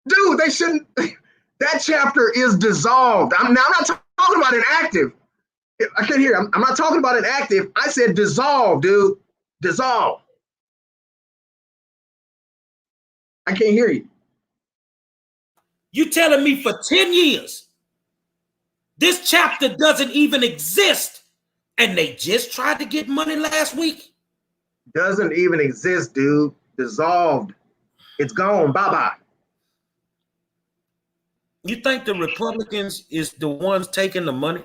Dude, they shouldn't. That chapter is dissolved. I'm not talking about inactive. I can't hear. I'm not talking about inactive. I said dissolve, dude. Dissolve. I can't hear you. You telling me for 10 years, this chapter doesn't even exist, and they just tried to get money last week? Doesn't even exist, dude. Dissolved. It's gone. Bye-bye. You think the Republicans is the ones taking the money?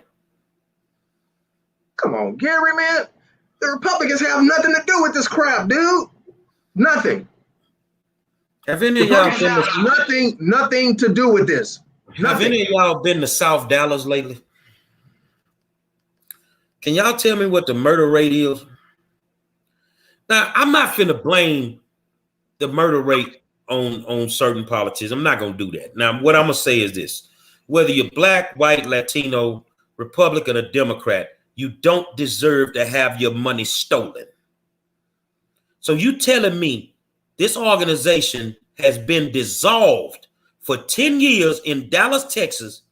Come on, Gary, man. The Republicans have nothing to do with this crap, dude. Nothing. Have any of y'all been nothing to do with this? Nothing. Have any of y'all been to South Dallas lately? Can y'all tell me what the murder rate is? Now, I'm not finna blame the murder rate on certain politicians. I'm not gonna do that. Now, what I'm gonna say is this: whether you're black, white, Latino, Republican, or Democrat, you don't deserve to have your money stolen. So you telling me this organization has been dissolved for 10 years in Dallas, Texas,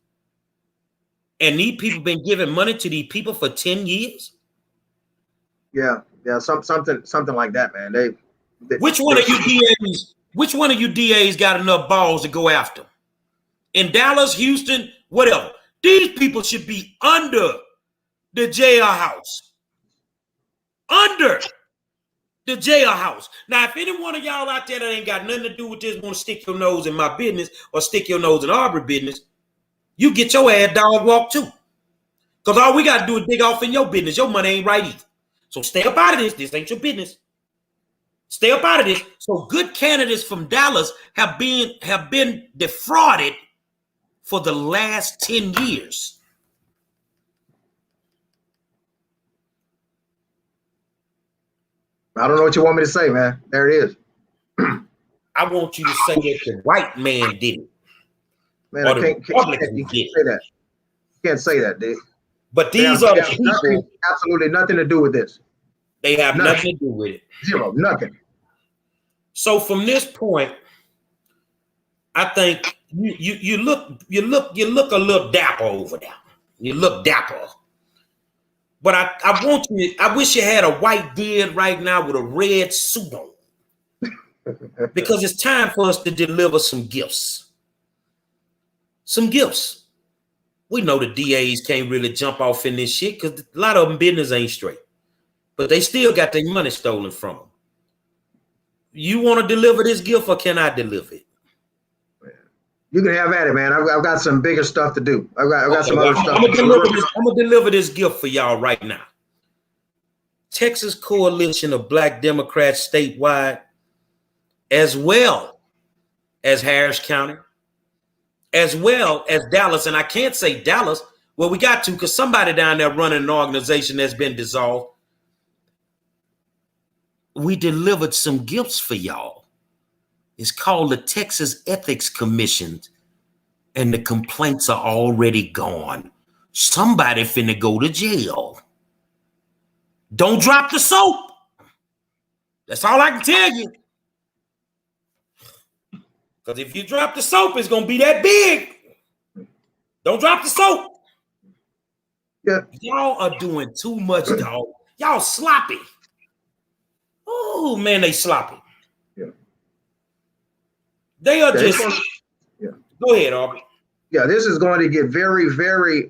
and these people been giving money to these people for 10 years? Yeah, something like that, man. Which one of you DAs got enough balls to go after them? In Dallas, Houston, whatever. These people should be under the jailhouse. Under the jailhouse. Now, if any one of y'all out there that ain't got nothing to do with this want to stick your nose in my business or stick your nose in Aubrey business, you get your ass dog walk too. Because all we got to do is dig off in your business. Your money ain't right either. So stay up out of this. This ain't your business. Stay up out of this. So good candidates from Dallas have been defrauded for the last 10 years. I don't know what you want me to say, man. There it is. I want you to say that the white man did it. Man, you can't say that. You can't say that, dude. But these are the people. Absolutely nothing to do with this. They have nothing to do with it. Zero, nothing. So from this point, I think you look a little dapper over there. You look dapper. But I wish you had a white beard right now with a red suit on. Because it's time for us to deliver some gifts. Some gifts. We know the DAs can't really jump off in this shit because a lot of them business ain't straight. But they still got their money stolen from them. You want to deliver this gift or can I deliver it? You can have at it, man. I've got some bigger stuff to do. I've got some other stuff. I'm gonna deliver this gift for y'all right now. Texas Coalition of Black Democrats statewide, as well as Harris County, as well as Dallas. And I can't say Dallas. Well, we got to because somebody down there running an organization that's been dissolved. We delivered some gifts for y'all. It's called the Texas Ethics Commission, and the complaints are already gone. Somebody finna go to jail. Don't drop the soap. That's all I can tell you. Because if you drop the soap, it's gonna be that big. Don't drop the soap. Yeah. Y'all are doing too much, dog. Y'all sloppy. Oh man, they sloppy. Yeah. They are just. Go ahead, Aubrey. Yeah, this is going to get very, very,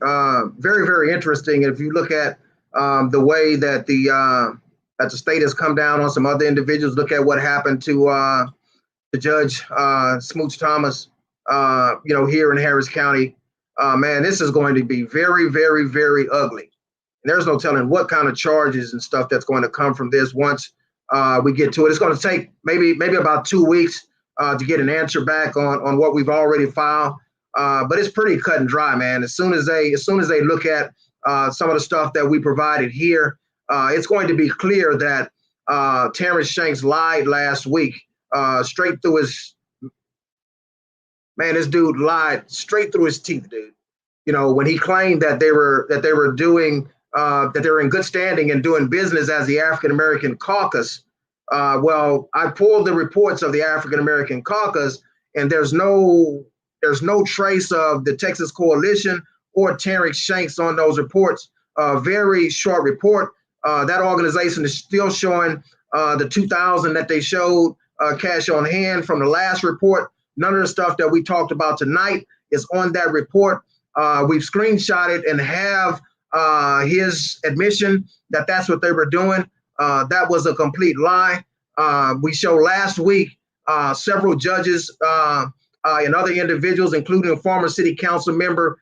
very interesting. If you look at the way that the state has come down on some other individuals, look at what happened to Judge Smooch Thomas, here in Harris County. Man, this is going to be very, very, very ugly. And there's no telling what kind of charges and stuff that's going to come from this once we get to it. It's going to take maybe about 2 weeks to get an answer back on what we've already filed. But it's pretty cut and dry, man. As soon as they look at some of the stuff that we provided here, it's going to be clear that Terrence Shanks lied last week straight through his man. This dude lied straight through his teeth, dude. When he claimed that they were doing that they were in good standing and doing business as the African American Caucus. Well, I pulled the reports of the African American Caucus, and there's no trace of the Texas Coalition or Terrence Shanks on those reports. Very short report. That organization is still showing the 2,000 that they showed cash on hand from the last report. None of the stuff that we talked about tonight is on that report. We've screenshotted and have his admission that that's what they were doing. That was a complete lie. We showed last week several judges and other individuals, including a former city council member,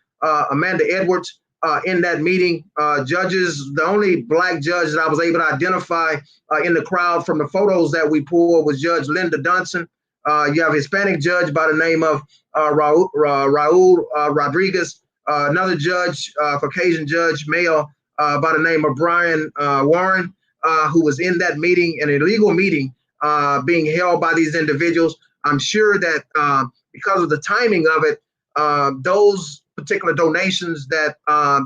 Amanda Edwards, in that meeting. Judges, the only Black judge that I was able to identify in the crowd from the photos that we pulled was Judge Linda Dunson. You have a Hispanic judge by the name of Raul Rodriguez, another judge, Caucasian judge, male, by the name of Brian Warren, who was in that meeting, an illegal meeting being held by these individuals. I'm sure that because of the timing of it, those particular donations that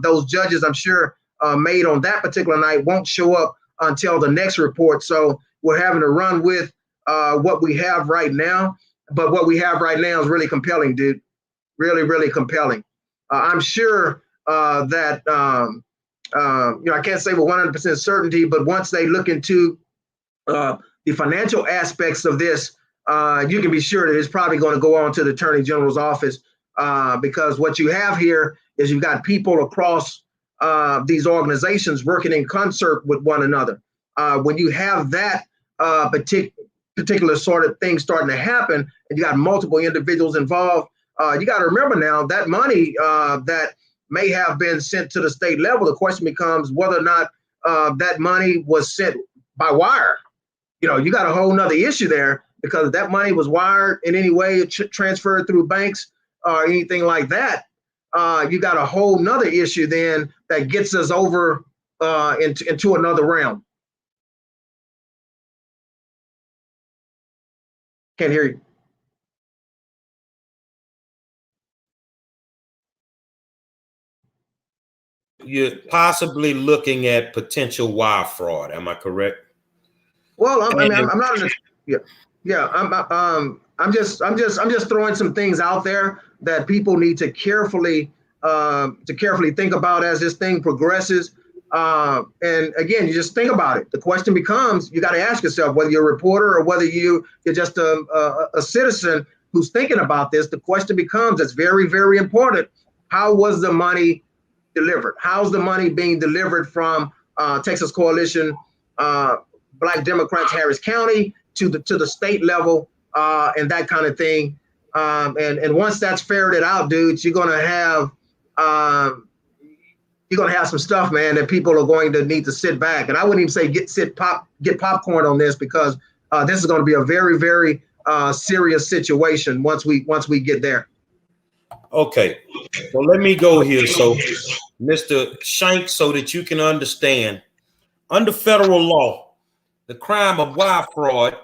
those judges, I'm sure, made on that particular night won't show up until the next report. So we're having to run with what we have right now. But what we have right now is really compelling, dude. Really, really compelling. I'm sure that, I can't say with 100% certainty, but once they look into the financial aspects of this, you can be sure that it's probably going to go on to the Attorney General's office, because what you have here is you've got people across these organizations working in concert with one another. When you have that particular sort of thing starting to happen, and you got multiple individuals involved, you got to remember now that money that may have been sent to the state level, the question becomes whether or not that money was sent by wire. You got a whole nother issue there, because if that money was wired in any way, transferred through banks or anything like that, you got a whole nother issue then that gets us over into another realm. Can't hear you. You're possibly looking at potential wire fraud. Am I correct? Well, I'm not. I'm just throwing some things out there that people need to carefully think about as this thing progresses. And again, you just think about it. The question becomes, you got to ask yourself whether you're a reporter or whether you're just a citizen who's thinking about this. The question becomes, it's very, very important. How was the money delivered? How's the money being delivered from Texas Coalition, Black Democrats, Harris County to the state level, and that kind of thing. And once that's ferreted out, dudes, you're gonna have some stuff, man, that people are going to need to sit back. And I wouldn't even say get popcorn on this, because this is going to be a very, very serious situation once we get there. Okay, so let me go here. So, Mr. Shanks, so that you can understand, under federal law, the crime of wire fraud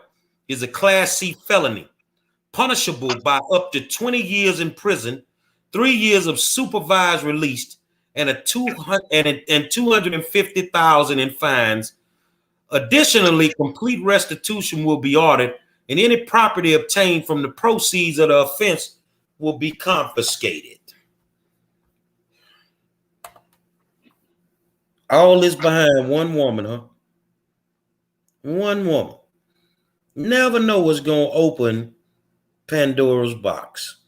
is a Class C felony, punishable by up to 20 years in prison, 3 years of supervised release, and $250,000 in fines. Additionally, complete restitution will be ordered, and any property obtained from the proceeds of the offense will be confiscated. All this behind one woman, huh? One woman. Never know what's going to open Pandora's box.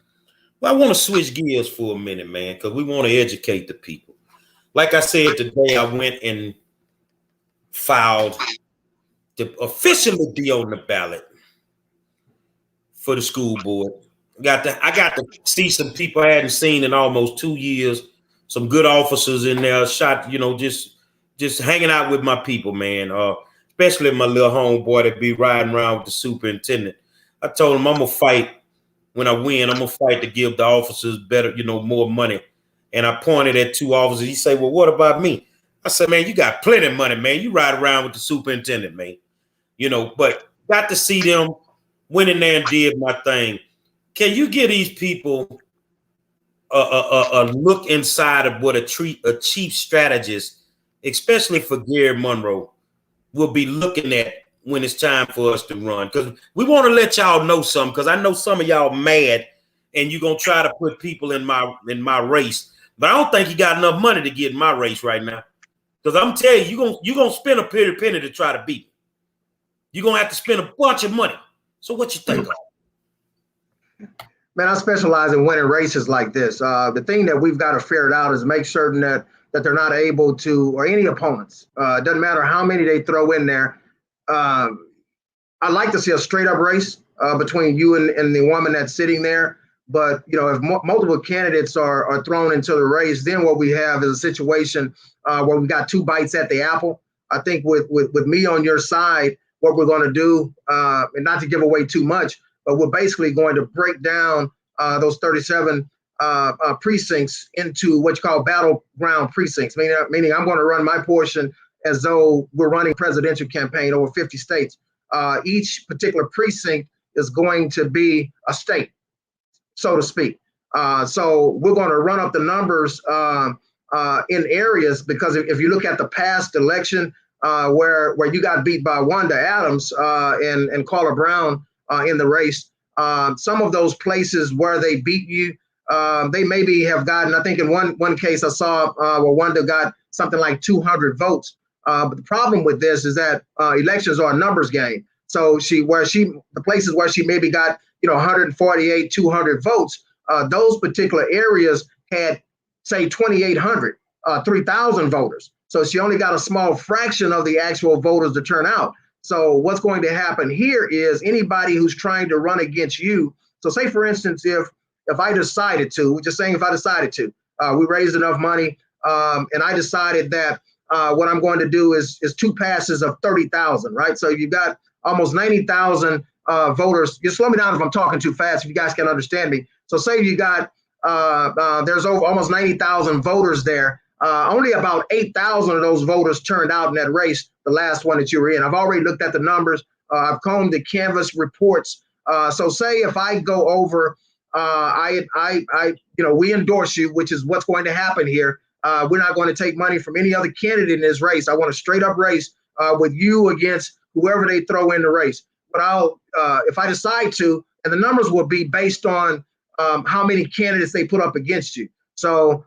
Well, I want to switch gears for a minute, man, because we want to educate the people. Like I said today, I went and filed to officially be on the ballot for the school board. I got to see some people I hadn't seen in almost 2 years. Some good officers in there. Shot, just hanging out with my people, man. Especially my little homeboy that be riding around with the superintendent. I told him I'm gonna fight when I win. I'm gonna fight to give the officers better, more money. And I pointed at 2 officers. He said, "Well, what about me?" I said, "Man, you got plenty of money, man. You ride around with the superintendent, man." But got to see them went in there and did my thing. Can you give these people a look inside of what a chief strategist, especially for Gary Monroe, will be looking at when it's time for us to run? Because we want to let y'all know something, because I know some of y'all mad and you're going to try to put people in my race. But I don't think you got enough money to get in my race right now. Because I'm telling you, you're going to spend a pretty penny to try to beat me. You're going to have to spend a bunch of money. So what you think? Man, I specialize in winning races like this. The thing that we've got to ferret out is make certain that they're not able to, or any opponents, it doesn't matter how many they throw in there. I'd like to see a straight up race between you and the woman that's sitting there. But, if multiple candidates are thrown into the race, then what we have is a situation where we got 2 bites at the apple. I think with me on your side, what we're going to do, and not to give away too much, but we're basically going to break down those 37 precincts into what you call battleground precincts, meaning I'm going to run my portion as though we're running a presidential campaign over 50 states. Each particular precinct is going to be a state, so to speak. So we're going to run up the numbers in areas, because if you look at the past election where you got beat by Wanda Adams and Carla Brown in the race, some of those places where they beat you, they maybe have gotten, I think in one case I saw where Wanda got something like 200 votes. But the problem with this is that elections are a numbers game. So the places where she maybe got 148, 200 votes, those particular areas had, say, 2,800, 3,000 voters. So she only got a small fraction of the actual voters to turn out. So what's going to happen here is anybody who's trying to run against you. So say, for instance, if I decided to, we're just saying if I decided to, we raised enough money and I decided that what I'm going to do is 2 passes of 30,000, right? So you've got almost 90,000 voters. You slow me down if I'm talking too fast, if you guys can understand me. So say you got, there's over almost 90,000 voters there. Only about 8,000 of those voters turned out in that race, the last one that you were in. I've already looked at the numbers. I've combed the canvas reports. So say if I go over, we endorse you, which is what's going to happen here. We're not going to take money from any other candidate in this race. I want a straight up race with you against whoever they throw in the race. But if I decide to, and the numbers will be based on how many candidates they put up against you. So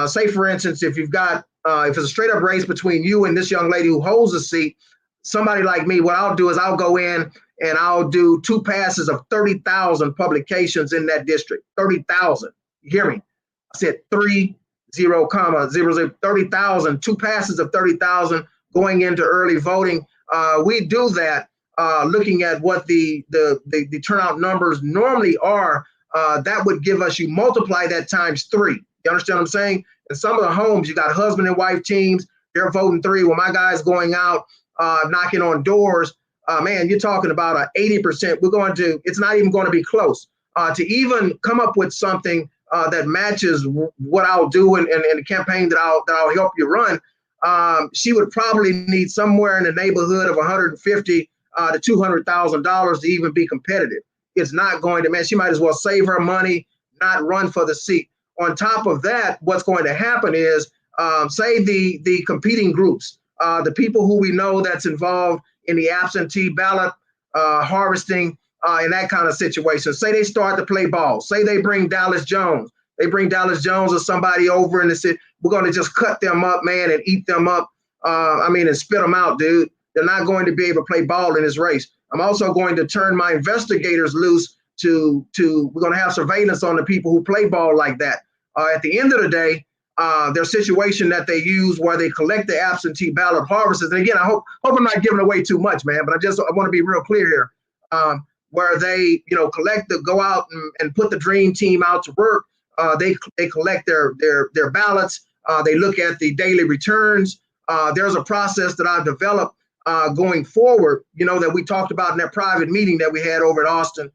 say, for instance, if you've got, if it's a straight up race between you and this young lady who holds a seat, somebody like me, what I'll do is I'll go in and I'll do 2 passes of 30,000 publications in that district. 30,000. You hear me? I said 30,000, 30,000, 2 passes of 30,000 going into early voting. We do that looking at what the turnout numbers normally are. That would give us, you multiply that times 3. You understand what I'm saying? In some of the homes, you got husband and wife teams. They're voting 3. Well, my guy's going out, knocking on doors. Man, you're talking about an 80%. It's not even going to be close. To even come up with something that matches what I'll do in the campaign that I'll help you run, she would probably need somewhere in the neighborhood of $150,000 to $200,000 to even be competitive. It's not going to, man, she might as well save her money, not run for the seat. On top of that, what's going to happen is, say the competing groups, the people who we know that's involved in the absentee ballot harvesting in that kind of situation. Say they start to play ball. Say they bring Dallas Jones. They bring Dallas Jones or somebody over and they say, we're going to just cut them up, man, and eat them up. And spit them out, dude. They're not going to be able to play ball in this race. I'm also going to turn my investigators loose to we're going to have surveillance on the people who play ball like that. At the end of the day, their situation that they use where they collect the absentee ballot harvesters. And again, I hope I'm not giving away too much, man, but I want to be real clear here. where they, go out and put the dream team out to work. They collect their ballots. They look at the daily returns. There's a process that I've developed going forward, that we talked about in that private meeting that we had over at Austin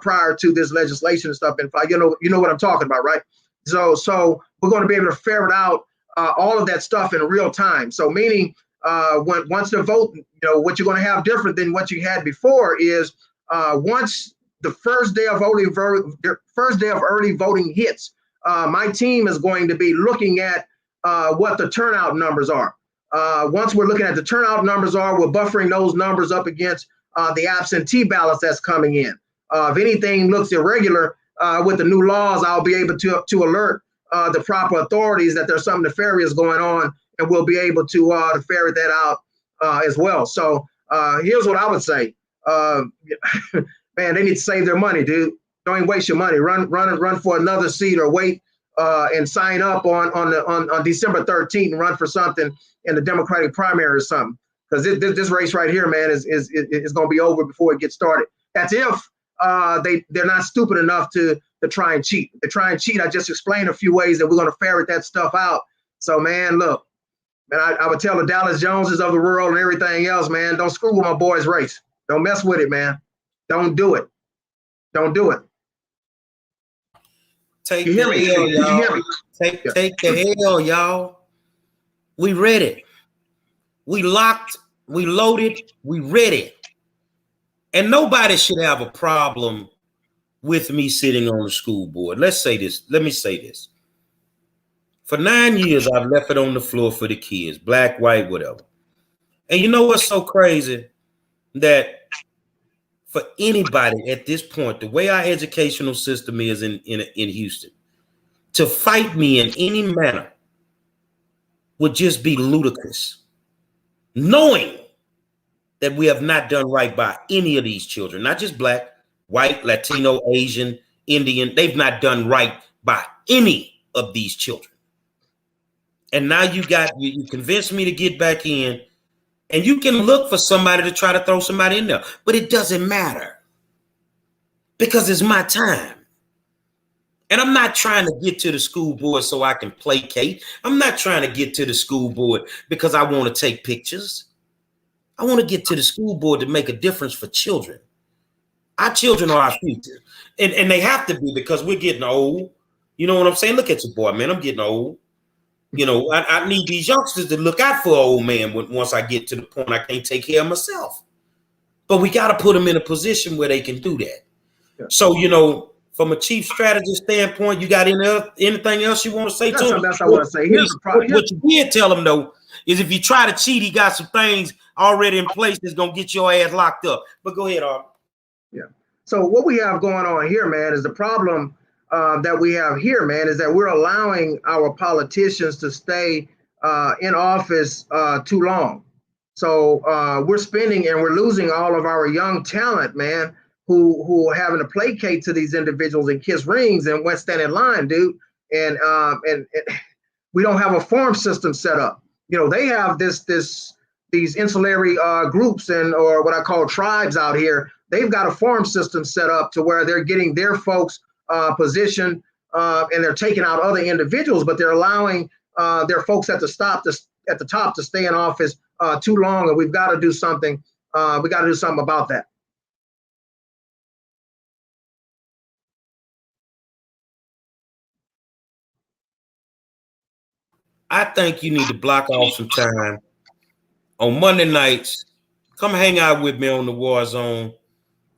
prior to this legislation and stuff. And you know what I'm talking about, right? So we're going to be able to ferret out all of that stuff in real time. So meaning once the vote, what you're going to have different than what you had before is once the first day of early voting hits, my team is going to be looking at what the turnout numbers are. Once we're looking at the turnout numbers we're buffering those numbers up against the absentee ballots that's coming in. If anything looks irregular with the new laws, I'll be able to alert the proper authorities that there's something nefarious going on, and we'll be able to ferret that out as well. So here's what I would say. Man, they need to save their money, dude. Don't even waste your money. Run for another seat, or wait and sign up on December 13th and run for something in the Democratic primary or something. Because this race right here, man, is going to be over before it gets started. That's if they're not stupid enough to try and cheat. If they try and cheat, I just explained a few ways that we're going to ferret that stuff out. So, man, look, man, I would tell the Dallas Joneses of the world and everything else, man, don't screw with my boy's race. Don't mess with it, man. Don't do it. Don't do it. Take the hell, y'all. Take the hell, y'all. We ready. We locked. We loaded. We ready. And nobody should have a problem with me sitting on the school board. Let's say this. Let me say this. For 9 years, I've left it on the floor for the kids, black, white, whatever. And you know what's so crazy? That for anybody at this point, the way our educational system is in Houston, to fight me in any manner would just be ludicrous. Knowing that we have not done right by any of these children, not just black, white, Latino, Asian, Indian, they've not done right by any of these children. And now you convinced me to get back in. And you can look for somebody to try to throw somebody in there, but it doesn't matter because it's my time. And I'm not trying to get to the school board so I can placate. I'm not trying to get to the school board because I want to take pictures. I want to get to the school board to make a difference for children. Our children are our future. And they have to be, because we're getting old. You know what I'm saying? Look at your boy, man. I'm getting old. I need these youngsters to look out for an old man once I get to the point I can't take care of myself. But we got to put them in a position where they can do that. Yeah. So, from a chief strategist standpoint, you got anything else you want to say to him? That's what I want to say. What you did tell him, though, is if you try to cheat, he got some things already in place that's going to get your ass locked up. But go ahead, Arthur. Yeah. So what we have going on here, man, is the problem that we have here, man, is that we're allowing our politicians to stay in office too long. So we're spending and we're losing all of our young talent, man, who are having to placate to these individuals and kiss rings and went stand in line, dude. And we don't have a farm system set up. They have these insulary groups or what I call tribes out here. They've got a farm system set up to where they're getting their folks position and they're taking out other individuals, but they're allowing their folks at the top to stay in office too long, and we've got to do something. We got to do something about that. I think you need to block off some time on Monday nights. Come hang out with me on the War Zone.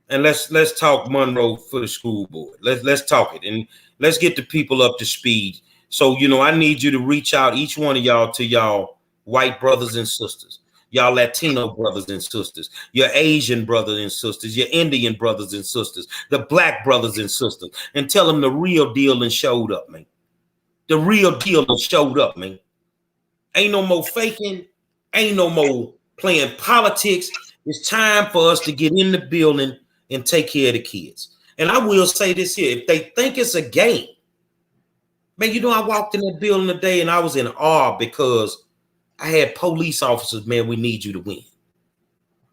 And let's talk Monroe for the school board. Let's talk it, and let's get the people up to speed. So, I need you to reach out, each one of y'all, to y'all white brothers and sisters, y'all Latino brothers and sisters, your Asian brothers and sisters, your Indian brothers and sisters, the black brothers and sisters, and tell them the real deal and showed up, man. The real deal and showed up, man. Ain't no more faking. Ain't no more playing politics. It's time for us to get in the building and take care of the kids. And I will say this here. If they think it's a game, man, I walked in that building today and I was in awe because I had police officers, man, we need you to win.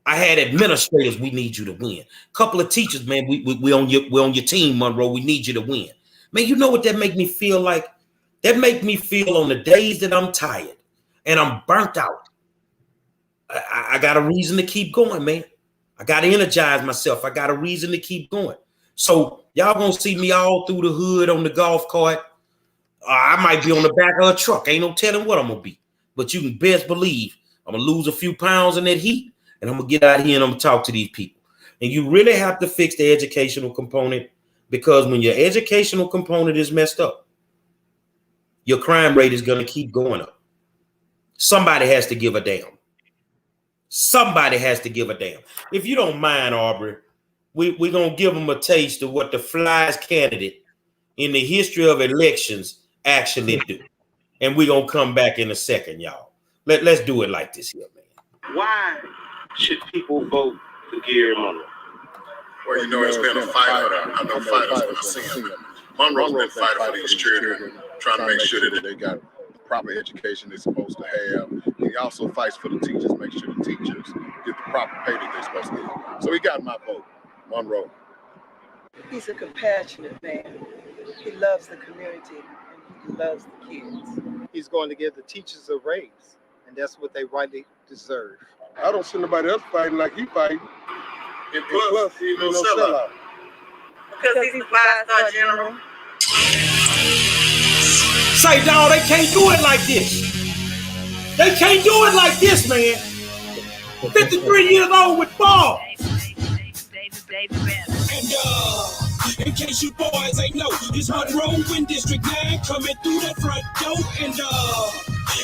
I had administrators. We need you to win. Couple of teachers, man. We on your team, Monroe. We need you to win. Man, you know what that make me feel like? That make me feel on the days that I'm tired and I'm burnt out. I got a reason to keep going, man. I got to energize myself. I got a reason to keep going. So y'all gonna see me all through the hood on the golf cart. I might be on the back of a truck. Ain't no telling what I'm gonna be. But you can best believe I'm gonna lose a few pounds in that heat, and I'm gonna get out here and I'm gonna talk to these people. And you really have to fix the educational component, because when your educational component is messed up, your crime rate is gonna keep going up. Somebody has to give a damn. Somebody has to give a damn. If you don't mind, Aubrey, we're going to give them a taste of what the flyest candidate in the history of elections actually do. And we're going to come back in a second, y'all. Let's do it like this here, man. Why should people vote for Gary Monroe? Well, you know, it's been a fight. I know fighters when I see them. Monroe's been fighting for these children, trying to make sure that they got the proper education they're supposed to have. He also fights for the teachers, make sure the teachers get the proper pay that they're supposed to get. So he got my vote, Monroe. He's a compassionate man. He loves the community and he loves the kids. He's going to give the teachers a raise, and that's what they rightly deserve. I don't see nobody else fighting like he fighting. And plus he's no sellout. Because he's a five-star general. Say, dog, they can't do it like this. They can't do it like this, man. 53 years old with balls. And in case you boys ain't know, it's Monroe in District 9 coming through the front door.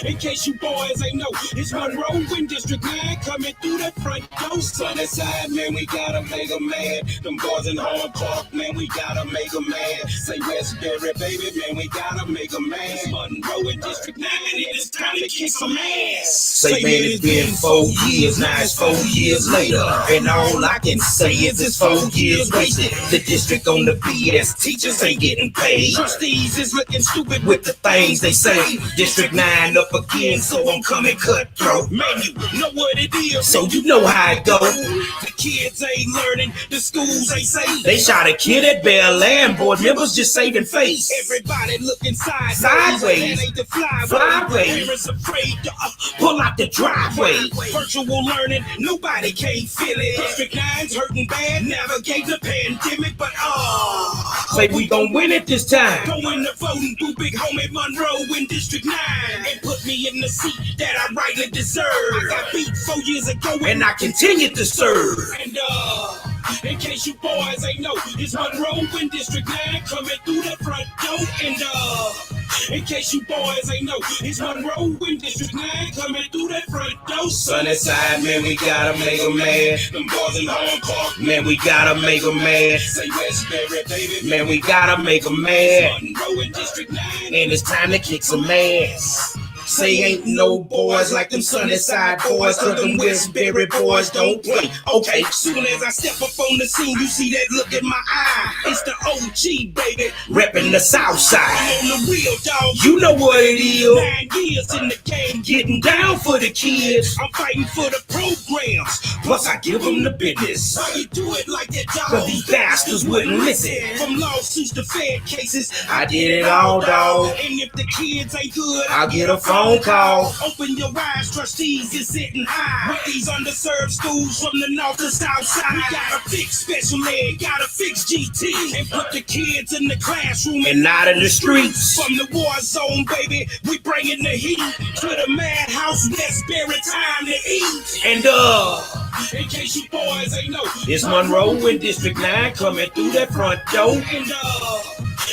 And in case you boys ain't know, it's Monroe in District 9 coming through the front door. Sunnyside, man, we gotta make a man. Them boys in Home Park, man, we gotta make a man. Say Westbury, baby, man, we gotta make a man. It's Monroe in District 9, and it's time to kick some ass. Say, man, it's been 4 years, now it's 4 years later. And all I can say is it's 4 years wasted. The district on the BS, teachers ain't getting paid. Trustees is looking stupid with the things they say. District 9 up again, so I'm coming cutthroat. Man, you know what it is. So you know how it go. The kids ain't learning, the schools ain't safe. They shot a kid at Bel Air, and board members just saving face. Everybody looking sideways. Sideways. Ain't the Flyways. Parents afraid to Pull out the driveway. virtual learning, nobody can't feel it. District 9's hurting bad, navigate the pandemic, but Say we gon' win it this time. go in the voting booth, big homie Monroe in District 9, and put me in the seat that I rightly deserve. I got beat 4 years ago, And I continue to serve. and in case you boys ain't know, it's Monroe in District 9 coming through the front door. And in case you boys ain't know, it's Monroe in District 9 coming through that front door. Sunnyside, man, we gotta make a man. Them boys in Home Park, Man, we gotta make a man. say Westbury, baby. Man, we gotta make a man. Monroe in District 9. And it's time to kick some ass. Say ain't no boys like them Sunnyside boys, cause them Westbury boys don't play. Okay, Soon as I step up on the scene, you see that look in my eye. It's the OG, baby. reppin' the South Side. I'm on the real dog. You know what it is. 9 years in the game, Getting down for the kids. I'm fighting for the programs. Plus I give them the business. How you do it like that, dog? Cause these bastards wouldn't listen. From lawsuits to Fed cases, I did it all, dog. And if the kids ain't good, I'll get a phone call. open your eyes, trustees is sitting high. With these underserved schools from the north to south side, we gotta fix special ed, gotta fix GT, and put the kids in the classroom And not in the streets. From the war zone, baby, we bringing the heat to the madhouse. Westbury, time to eat. And In case you boys ain't know, it's Monroe in District 9 coming through that front door. and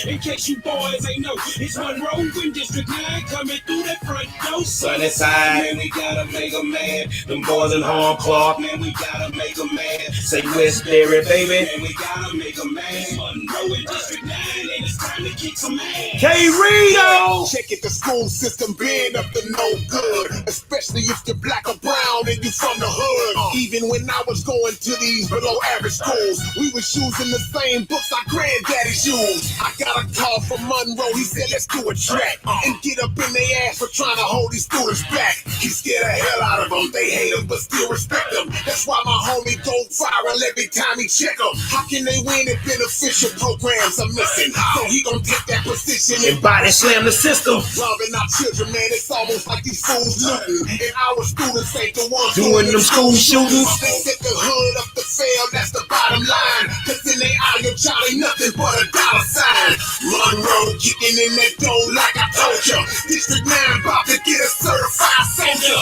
in case you boys ain't know, it's Monroe in District 9 coming through that front door. Sunnyside, Man, we gotta make a man. them boys in Home Park. Man, we gotta make a man. Say Westbury, baby. Man, we gotta make a man. Monroe in District 9, and it's time to kick some ass. K-Rito! Check it, the school system been up to no good, especially if you're black or brown and you from the hood. Even when I was going to these below average schools, we was using the same books our granddaddies used. I got a call from Monroe, he said let's do a track and get up in their ass for trying to hold these students back. He scared the hell out of them, they hate him but still respect him. That's why my homie go viral every time he check them. How can they win if beneficial programs are missing? So he gon' take that position And body slam the system. robbing our children, man. It's almost like these fools looting, and our students ain't the ones Doing them school shootings. They set the hood up to fail, that's the bottom line. Cause in they eye, your child ain't nothing but a dollar sign. Monroe kicking in that dough like I told you. District 9 about to get a certified soldier.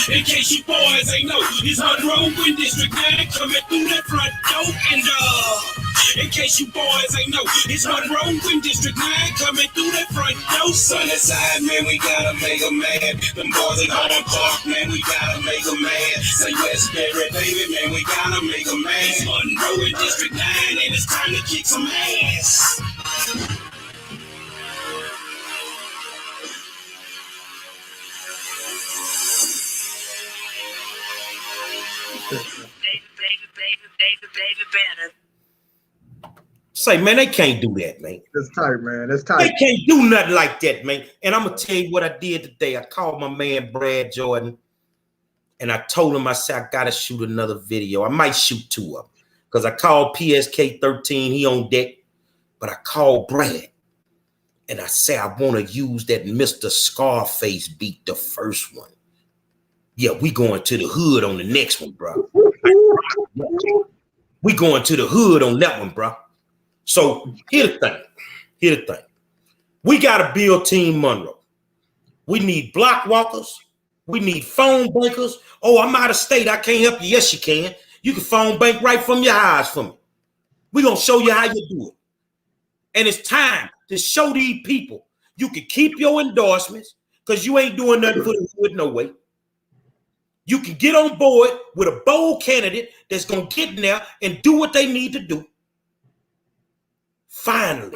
In case you boys ain't know, it's Monroe in District 9 coming through that front door. And in case you boys ain't know, it's Monroe in District 9 coming through that front door. Sunnyside, man, we gotta make a man. Them boys in Home Park, man, we gotta make a man. Say Westbury, baby, man, we gotta make a man. It's Monroe in District 9 and it's time to kick some ass. David Banner. Say, man, they can't do that, man. That's tight, man. That's They tight. can't do nothing like that, man. And I'm gonna tell you what I did today. I called my man Brad Jordan, and I told him, I said, I gotta shoot another video. I might shoot 2 of them because I called PSK 13. He on deck, but I called Brad, and I said I want to use that Mr. Scarface beat, the first one. Yeah, we going to the hood on the next one, bro. We going to the hood on that one, bro. So here's the thing. We got to build Team Monroe. We need block walkers. We need phone bankers. Oh, I'm out of state. I can't help you. Yes, you can. You can phone bank right from your house for me. We're going to show you how you do it. And it's time to show these people you can keep your endorsements because you ain't doing nothing for the hood no way. You can get on board with a bold candidate that's going to get in there and do what they need to do. Finally,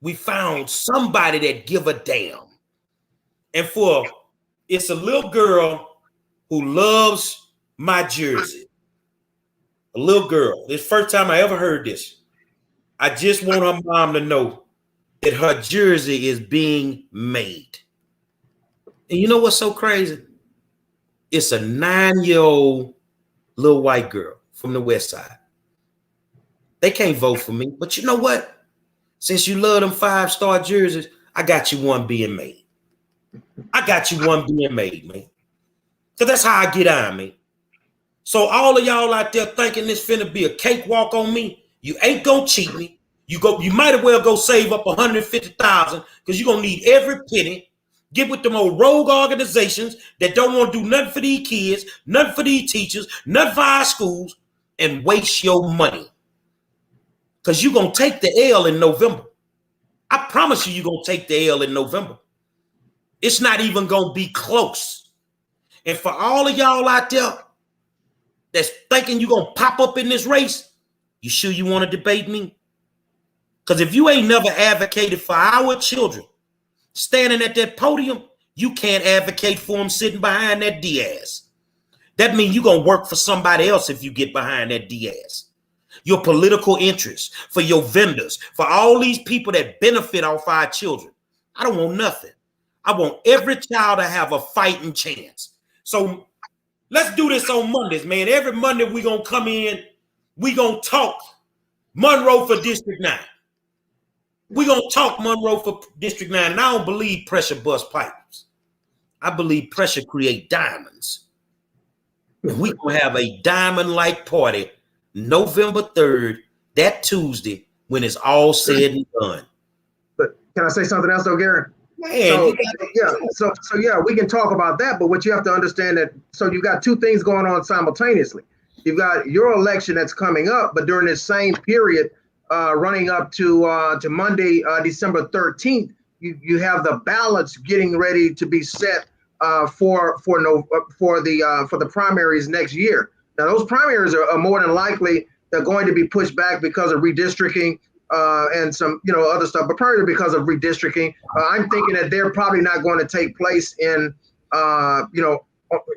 we found somebody that give a damn. And it's a little girl who loves my jersey. A little girl. This first time I ever heard this. I just want her mom to know that her jersey is being made. And you know what's so crazy? It's a 9-year-old little white girl from the West Side. They can't vote for me, but you know what? Since you love them 5-star jerseys, I got you one being made. I got you one being made, man. So that's how I get on, man. So all of y'all out there thinking this finna be a cakewalk on me, you ain't gonna cheat me. You might as well go save up $150,000 because you're gonna need every penny. Get with them old rogue organizations that don't want to do nothing for these kids, nothing for these teachers, nothing for our schools, and waste your money. Because you're going to take the L in November. I promise you're going to take the L in November. It's not even going to be close. And for all of y'all out there that's thinking you're going to pop up in this race, you sure you want to debate me? Because if you ain't never advocated for our children, standing at that podium, you can't advocate for them sitting behind that Diaz. That means you're going to work for somebody else if you get behind that Diaz. Your political interests, for your vendors, for all these people that benefit off our children. I don't want nothing. I want every child to have a fighting chance. So let's do this on Mondays, man. Every Monday we're going to come in, we're going to talk Monroe for District 9. We're going to talk Monroe for District 9. And I don't believe pressure bust pipes. I believe pressure create diamonds. And we're going to have a diamond-like party November 3rd, that Tuesday, when it's all said and done. But can I say something else, though, Gary? Man, So we can talk about that. But what you have to understand that, so you got two things going on simultaneously. You've got your election that's coming up, but during this same period, running up to Monday, December 13th, you have the ballots getting ready to be set for the primaries next year. Now, those primaries are more than likely they're going to be pushed back because of redistricting and some, other stuff, but primarily because of redistricting. I'm thinking that they're probably not going to take place in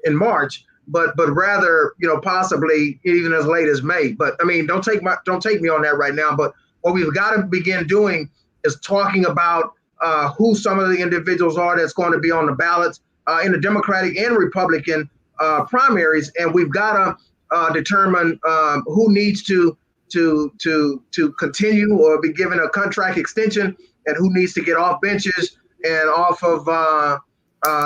March, but rather, possibly even as late as May. But I mean, don't take me on that right now. But what we've got to begin doing is talking about who some of the individuals are that's going to be on the ballots in the Democratic and Republican primaries, and we've got to determine who needs to continue or be given a contract extension, and who needs to get off benches and off of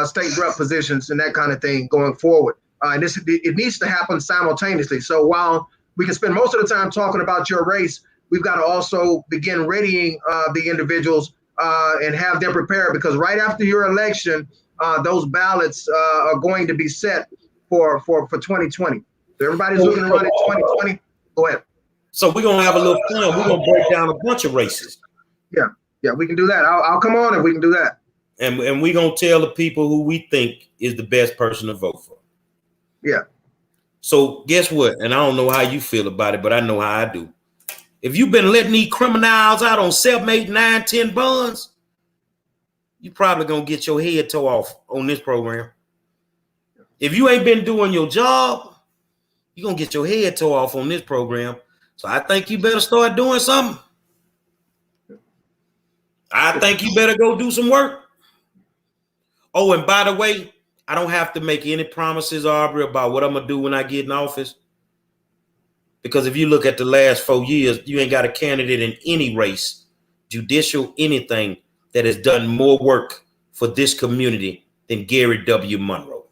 state rep positions and that kind of thing going forward. And it needs to happen simultaneously. So while we can spend most of the time talking about your race, we've got to also begin readying the individuals and have them prepared, because right after your election, those ballots are going to be set for 2020. So everybody's looking to run in 2020. Go ahead. So we're gonna have a little fun. We're gonna break down a bunch of races. Yeah, we can do that. I'll come on if we can do that. And we're gonna tell the people who we think is the best person to vote for. Yeah. So guess what? And I don't know how you feel about it, but I know how I do. If you've been letting these criminals out on 7, 8, 9, 10 bonds, you probably gonna get your head tore off on this program. If you ain't been doing your job, you're gonna get your head tore off on this program. So I think you better start doing something. I think you better go do some work. Oh, and by the way, I don't have to make any promises, Aubrey, about what I'm gonna do when I get in office. Because if you look at the last 4 years, you ain't got a candidate in any race, judicial, anything, that has done more work for this community than Gary W. Monroe.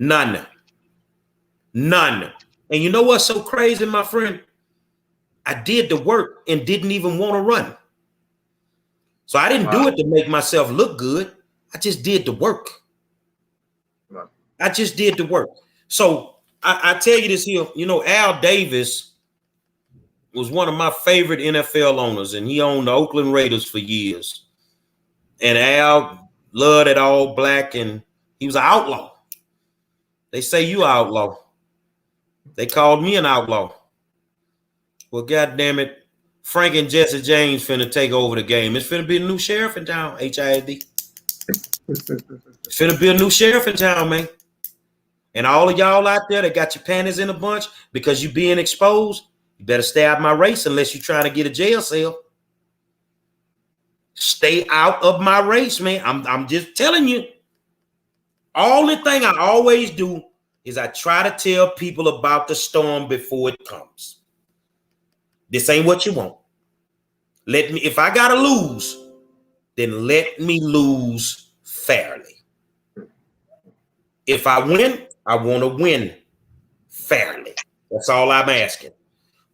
None. And you know what's so crazy, my friend? I did the work and didn't even want to run. So I didn't do it to make myself look good. I just did the work. I just did the work. So I tell you this here, Al Davis was one of my favorite NFL owners, and he owned the Oakland Raiders for years. And Al loved it all black, and he was an outlaw. They say you outlaw. They called me an outlaw. Well, goddamn it, Frank and Jesse James finna take over the game. It's finna be a new sheriff in town, HID. It's finna be a new sheriff in town, man. And all of y'all out there that got your panties in a bunch because you being exposed, you better stay out my race unless you're trying to get a jail cell. Stay out of my race, man. I'm just telling you. Only thing I always do is I try to tell people about the storm before it comes. This ain't what you want. If I gotta lose, then let me lose fairly. If I win, I want to win fairly. That's all I'm asking.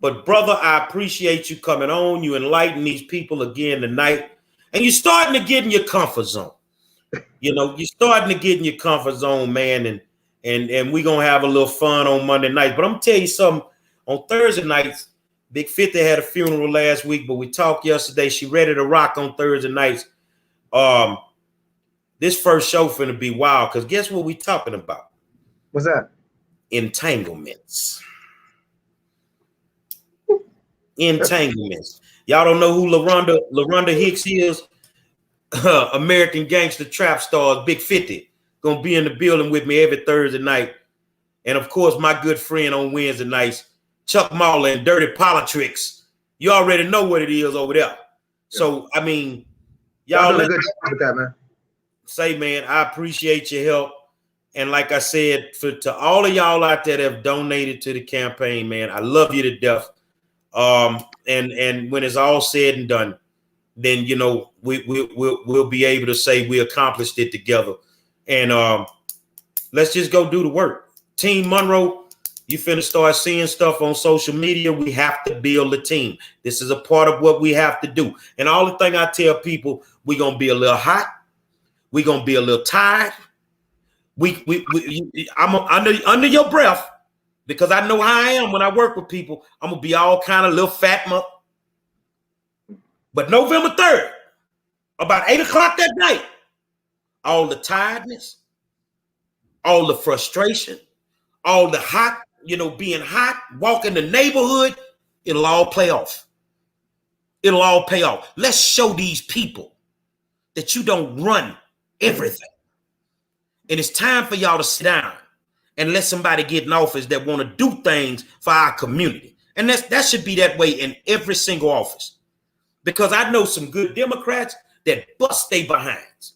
But brother, I appreciate you coming on. You enlighten these people again tonight. And you're starting to get in your comfort zone. You're starting to get in your comfort zone, man. And we're going to have a little fun on Monday nights. But I'm going to tell you something. On Thursday nights, Big 50 had a funeral last week, but we talked yesterday. She ready to rock on Thursday nights. This first show finna be wild, because guess what we talking about? What's that? Entanglements. Entanglements. Y'all don't know who LaRonda Hicks is? American Gangster Trap Stars, Big 50. Gonna be in the building with me every Thursday night. And of course, my good friend on Wednesday nights, Chuck Mahler and Dirty Politics. You already know what it is over there. Yeah. So, I mean, y'all doing a good job with that, man. Say, man, I appreciate your help. And like I said, to all of y'all out there that have donated to the campaign, man, I love you to death. And when it's all said and done, then we'll be able to say we accomplished it together. And let's just go do the work. Team Monroe, you finna start seeing stuff on social media. We have to build a team. This is a part of what we have to do. And all the thing I tell people, we're gonna be a little hot. We're gonna be a little tired. I'm under your breath, because I know how I am when I work with people. I'm gonna be all kind of little fat muck. But November 3rd, about 8 o'clock that night, all the tiredness, all the frustration, all the hot, being hot, walking the neighborhood, it'll all play off. It'll all pay off. Let's show these people that you don't run everything. And it's time for y'all to sit down and let somebody get in office that want to do things for our community. And that should be that way in every single office. Because I know some good Democrats that bust their behinds.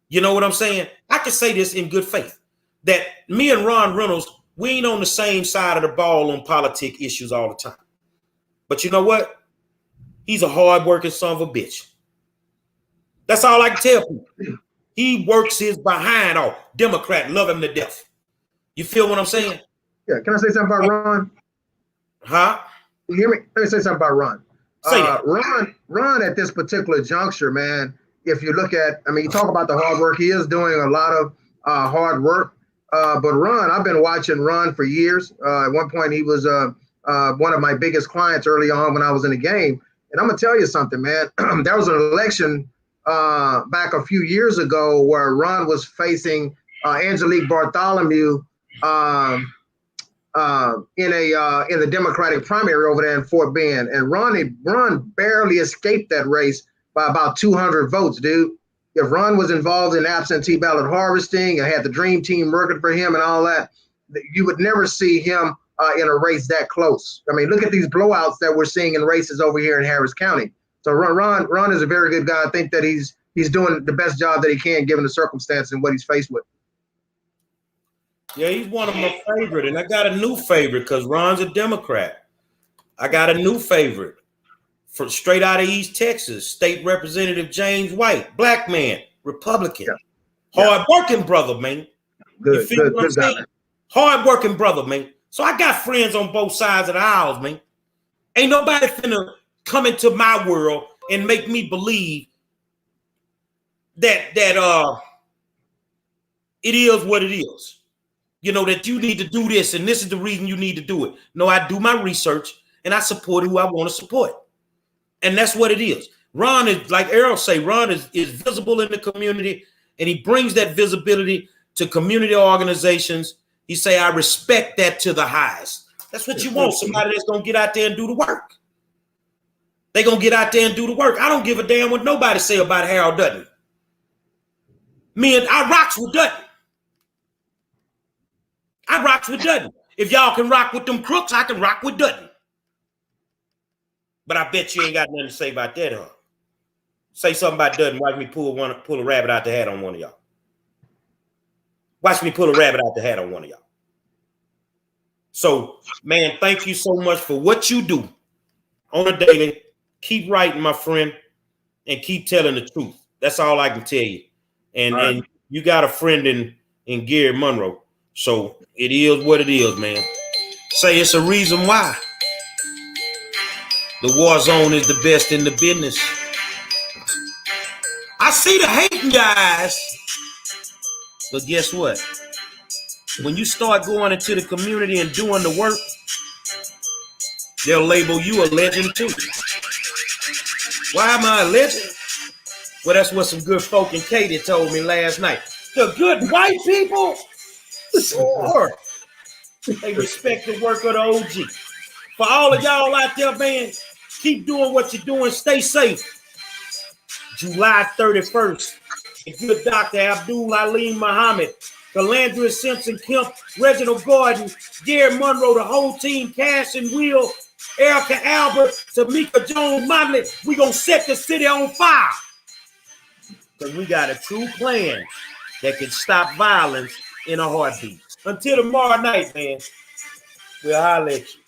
You know what I'm saying? I can say this in good faith, that me and Ron Reynolds, we ain't on the same side of the ball on politic issues all the time. But you know what? He's a hard-working son of a bitch. That's all I can tell people. He works his behind off. Democrat, love him to death. You feel what I'm saying? Yeah. Can I say something about Ron? Huh? You hear me? Let me say something about Ron. Say that. Ron at this particular juncture, man, if you look at, I mean, you talk about the hard work. He is doing a lot of hard work. But Ron, I've been watching Ron for years. At one point, he was one of my biggest clients early on when I was in the game. And I'm going to tell you something, man. There was an election back a few years ago where Ron was facing Angelique Bartholomew in the Democratic primary over there in Fort Bend. And Ron barely escaped that race by about 200 votes, dude. If Ron was involved in absentee ballot harvesting and had the dream team working for him and all that, you would never see him in a race that close. I mean, look at these blowouts that we're seeing in races over here in Harris County. So Ron is a very good guy. I think that he's doing the best job that he can given the circumstances and what he's faced with. Yeah, he's one of my favorite, and I got a new favorite because Ron's a Democrat. I got a new favorite from straight out of East Texas, State Representative James White, black man, Republican, hard-working brother, man. Good guy. Hard-working brother, man. So I got friends on both sides of the aisles, man. Ain't nobody finna come into my world and make me believe that it is what it is. You know, that you need to do this and this is the reason you need to do it. No, I do my research and I support who I want to support. And that's what it is. Ron is, like Errol say, Ron is visible in the community and he brings that visibility to community organizations. He say, I respect that to the highest. That's what you want, somebody that's going to get out there and do the work. They're going to get out there and do the work. I don't give a damn what nobody say about Harold Dutton. I rocks with Dutton. I rocks with Dutton. If y'all can rock with them crooks, I can rock with Dutton. But I bet you ain't got nothing to say about that, huh? Say something about Dutton. Watch me pull a rabbit out the hat on one of y'all. Watch me pull a rabbit out the hat on one of y'all. So, man, thank you so much for what you do on a daily. Keep writing, my friend, and keep telling the truth. That's all I can tell you. And you got a friend in Gary Monroe. So it is what it is, man. Say it's a reason why the war zone is the best in the business. I see the hating guys. But guess what? When you start going into the community and doing the work, they'll label you a legend too. Why am I a legend? Well, that's what some good folk in Katie told me last night. The good white people, sure, they respect the work of the OG. For all of y'all out there, man, keep doing what you're doing. Stay safe. July 31st. Good Dr. Abdul Alim Muhammad, Calandria Simpson Kemp, Reginald Gordon, Gary Monroe, the whole team, Cash and Will, Erica Albert, Tamika Jones Motley. We gonna set the city on fire. Because we got a true plan that can stop violence in a heartbeat. Until tomorrow night, man, we'll holler at you.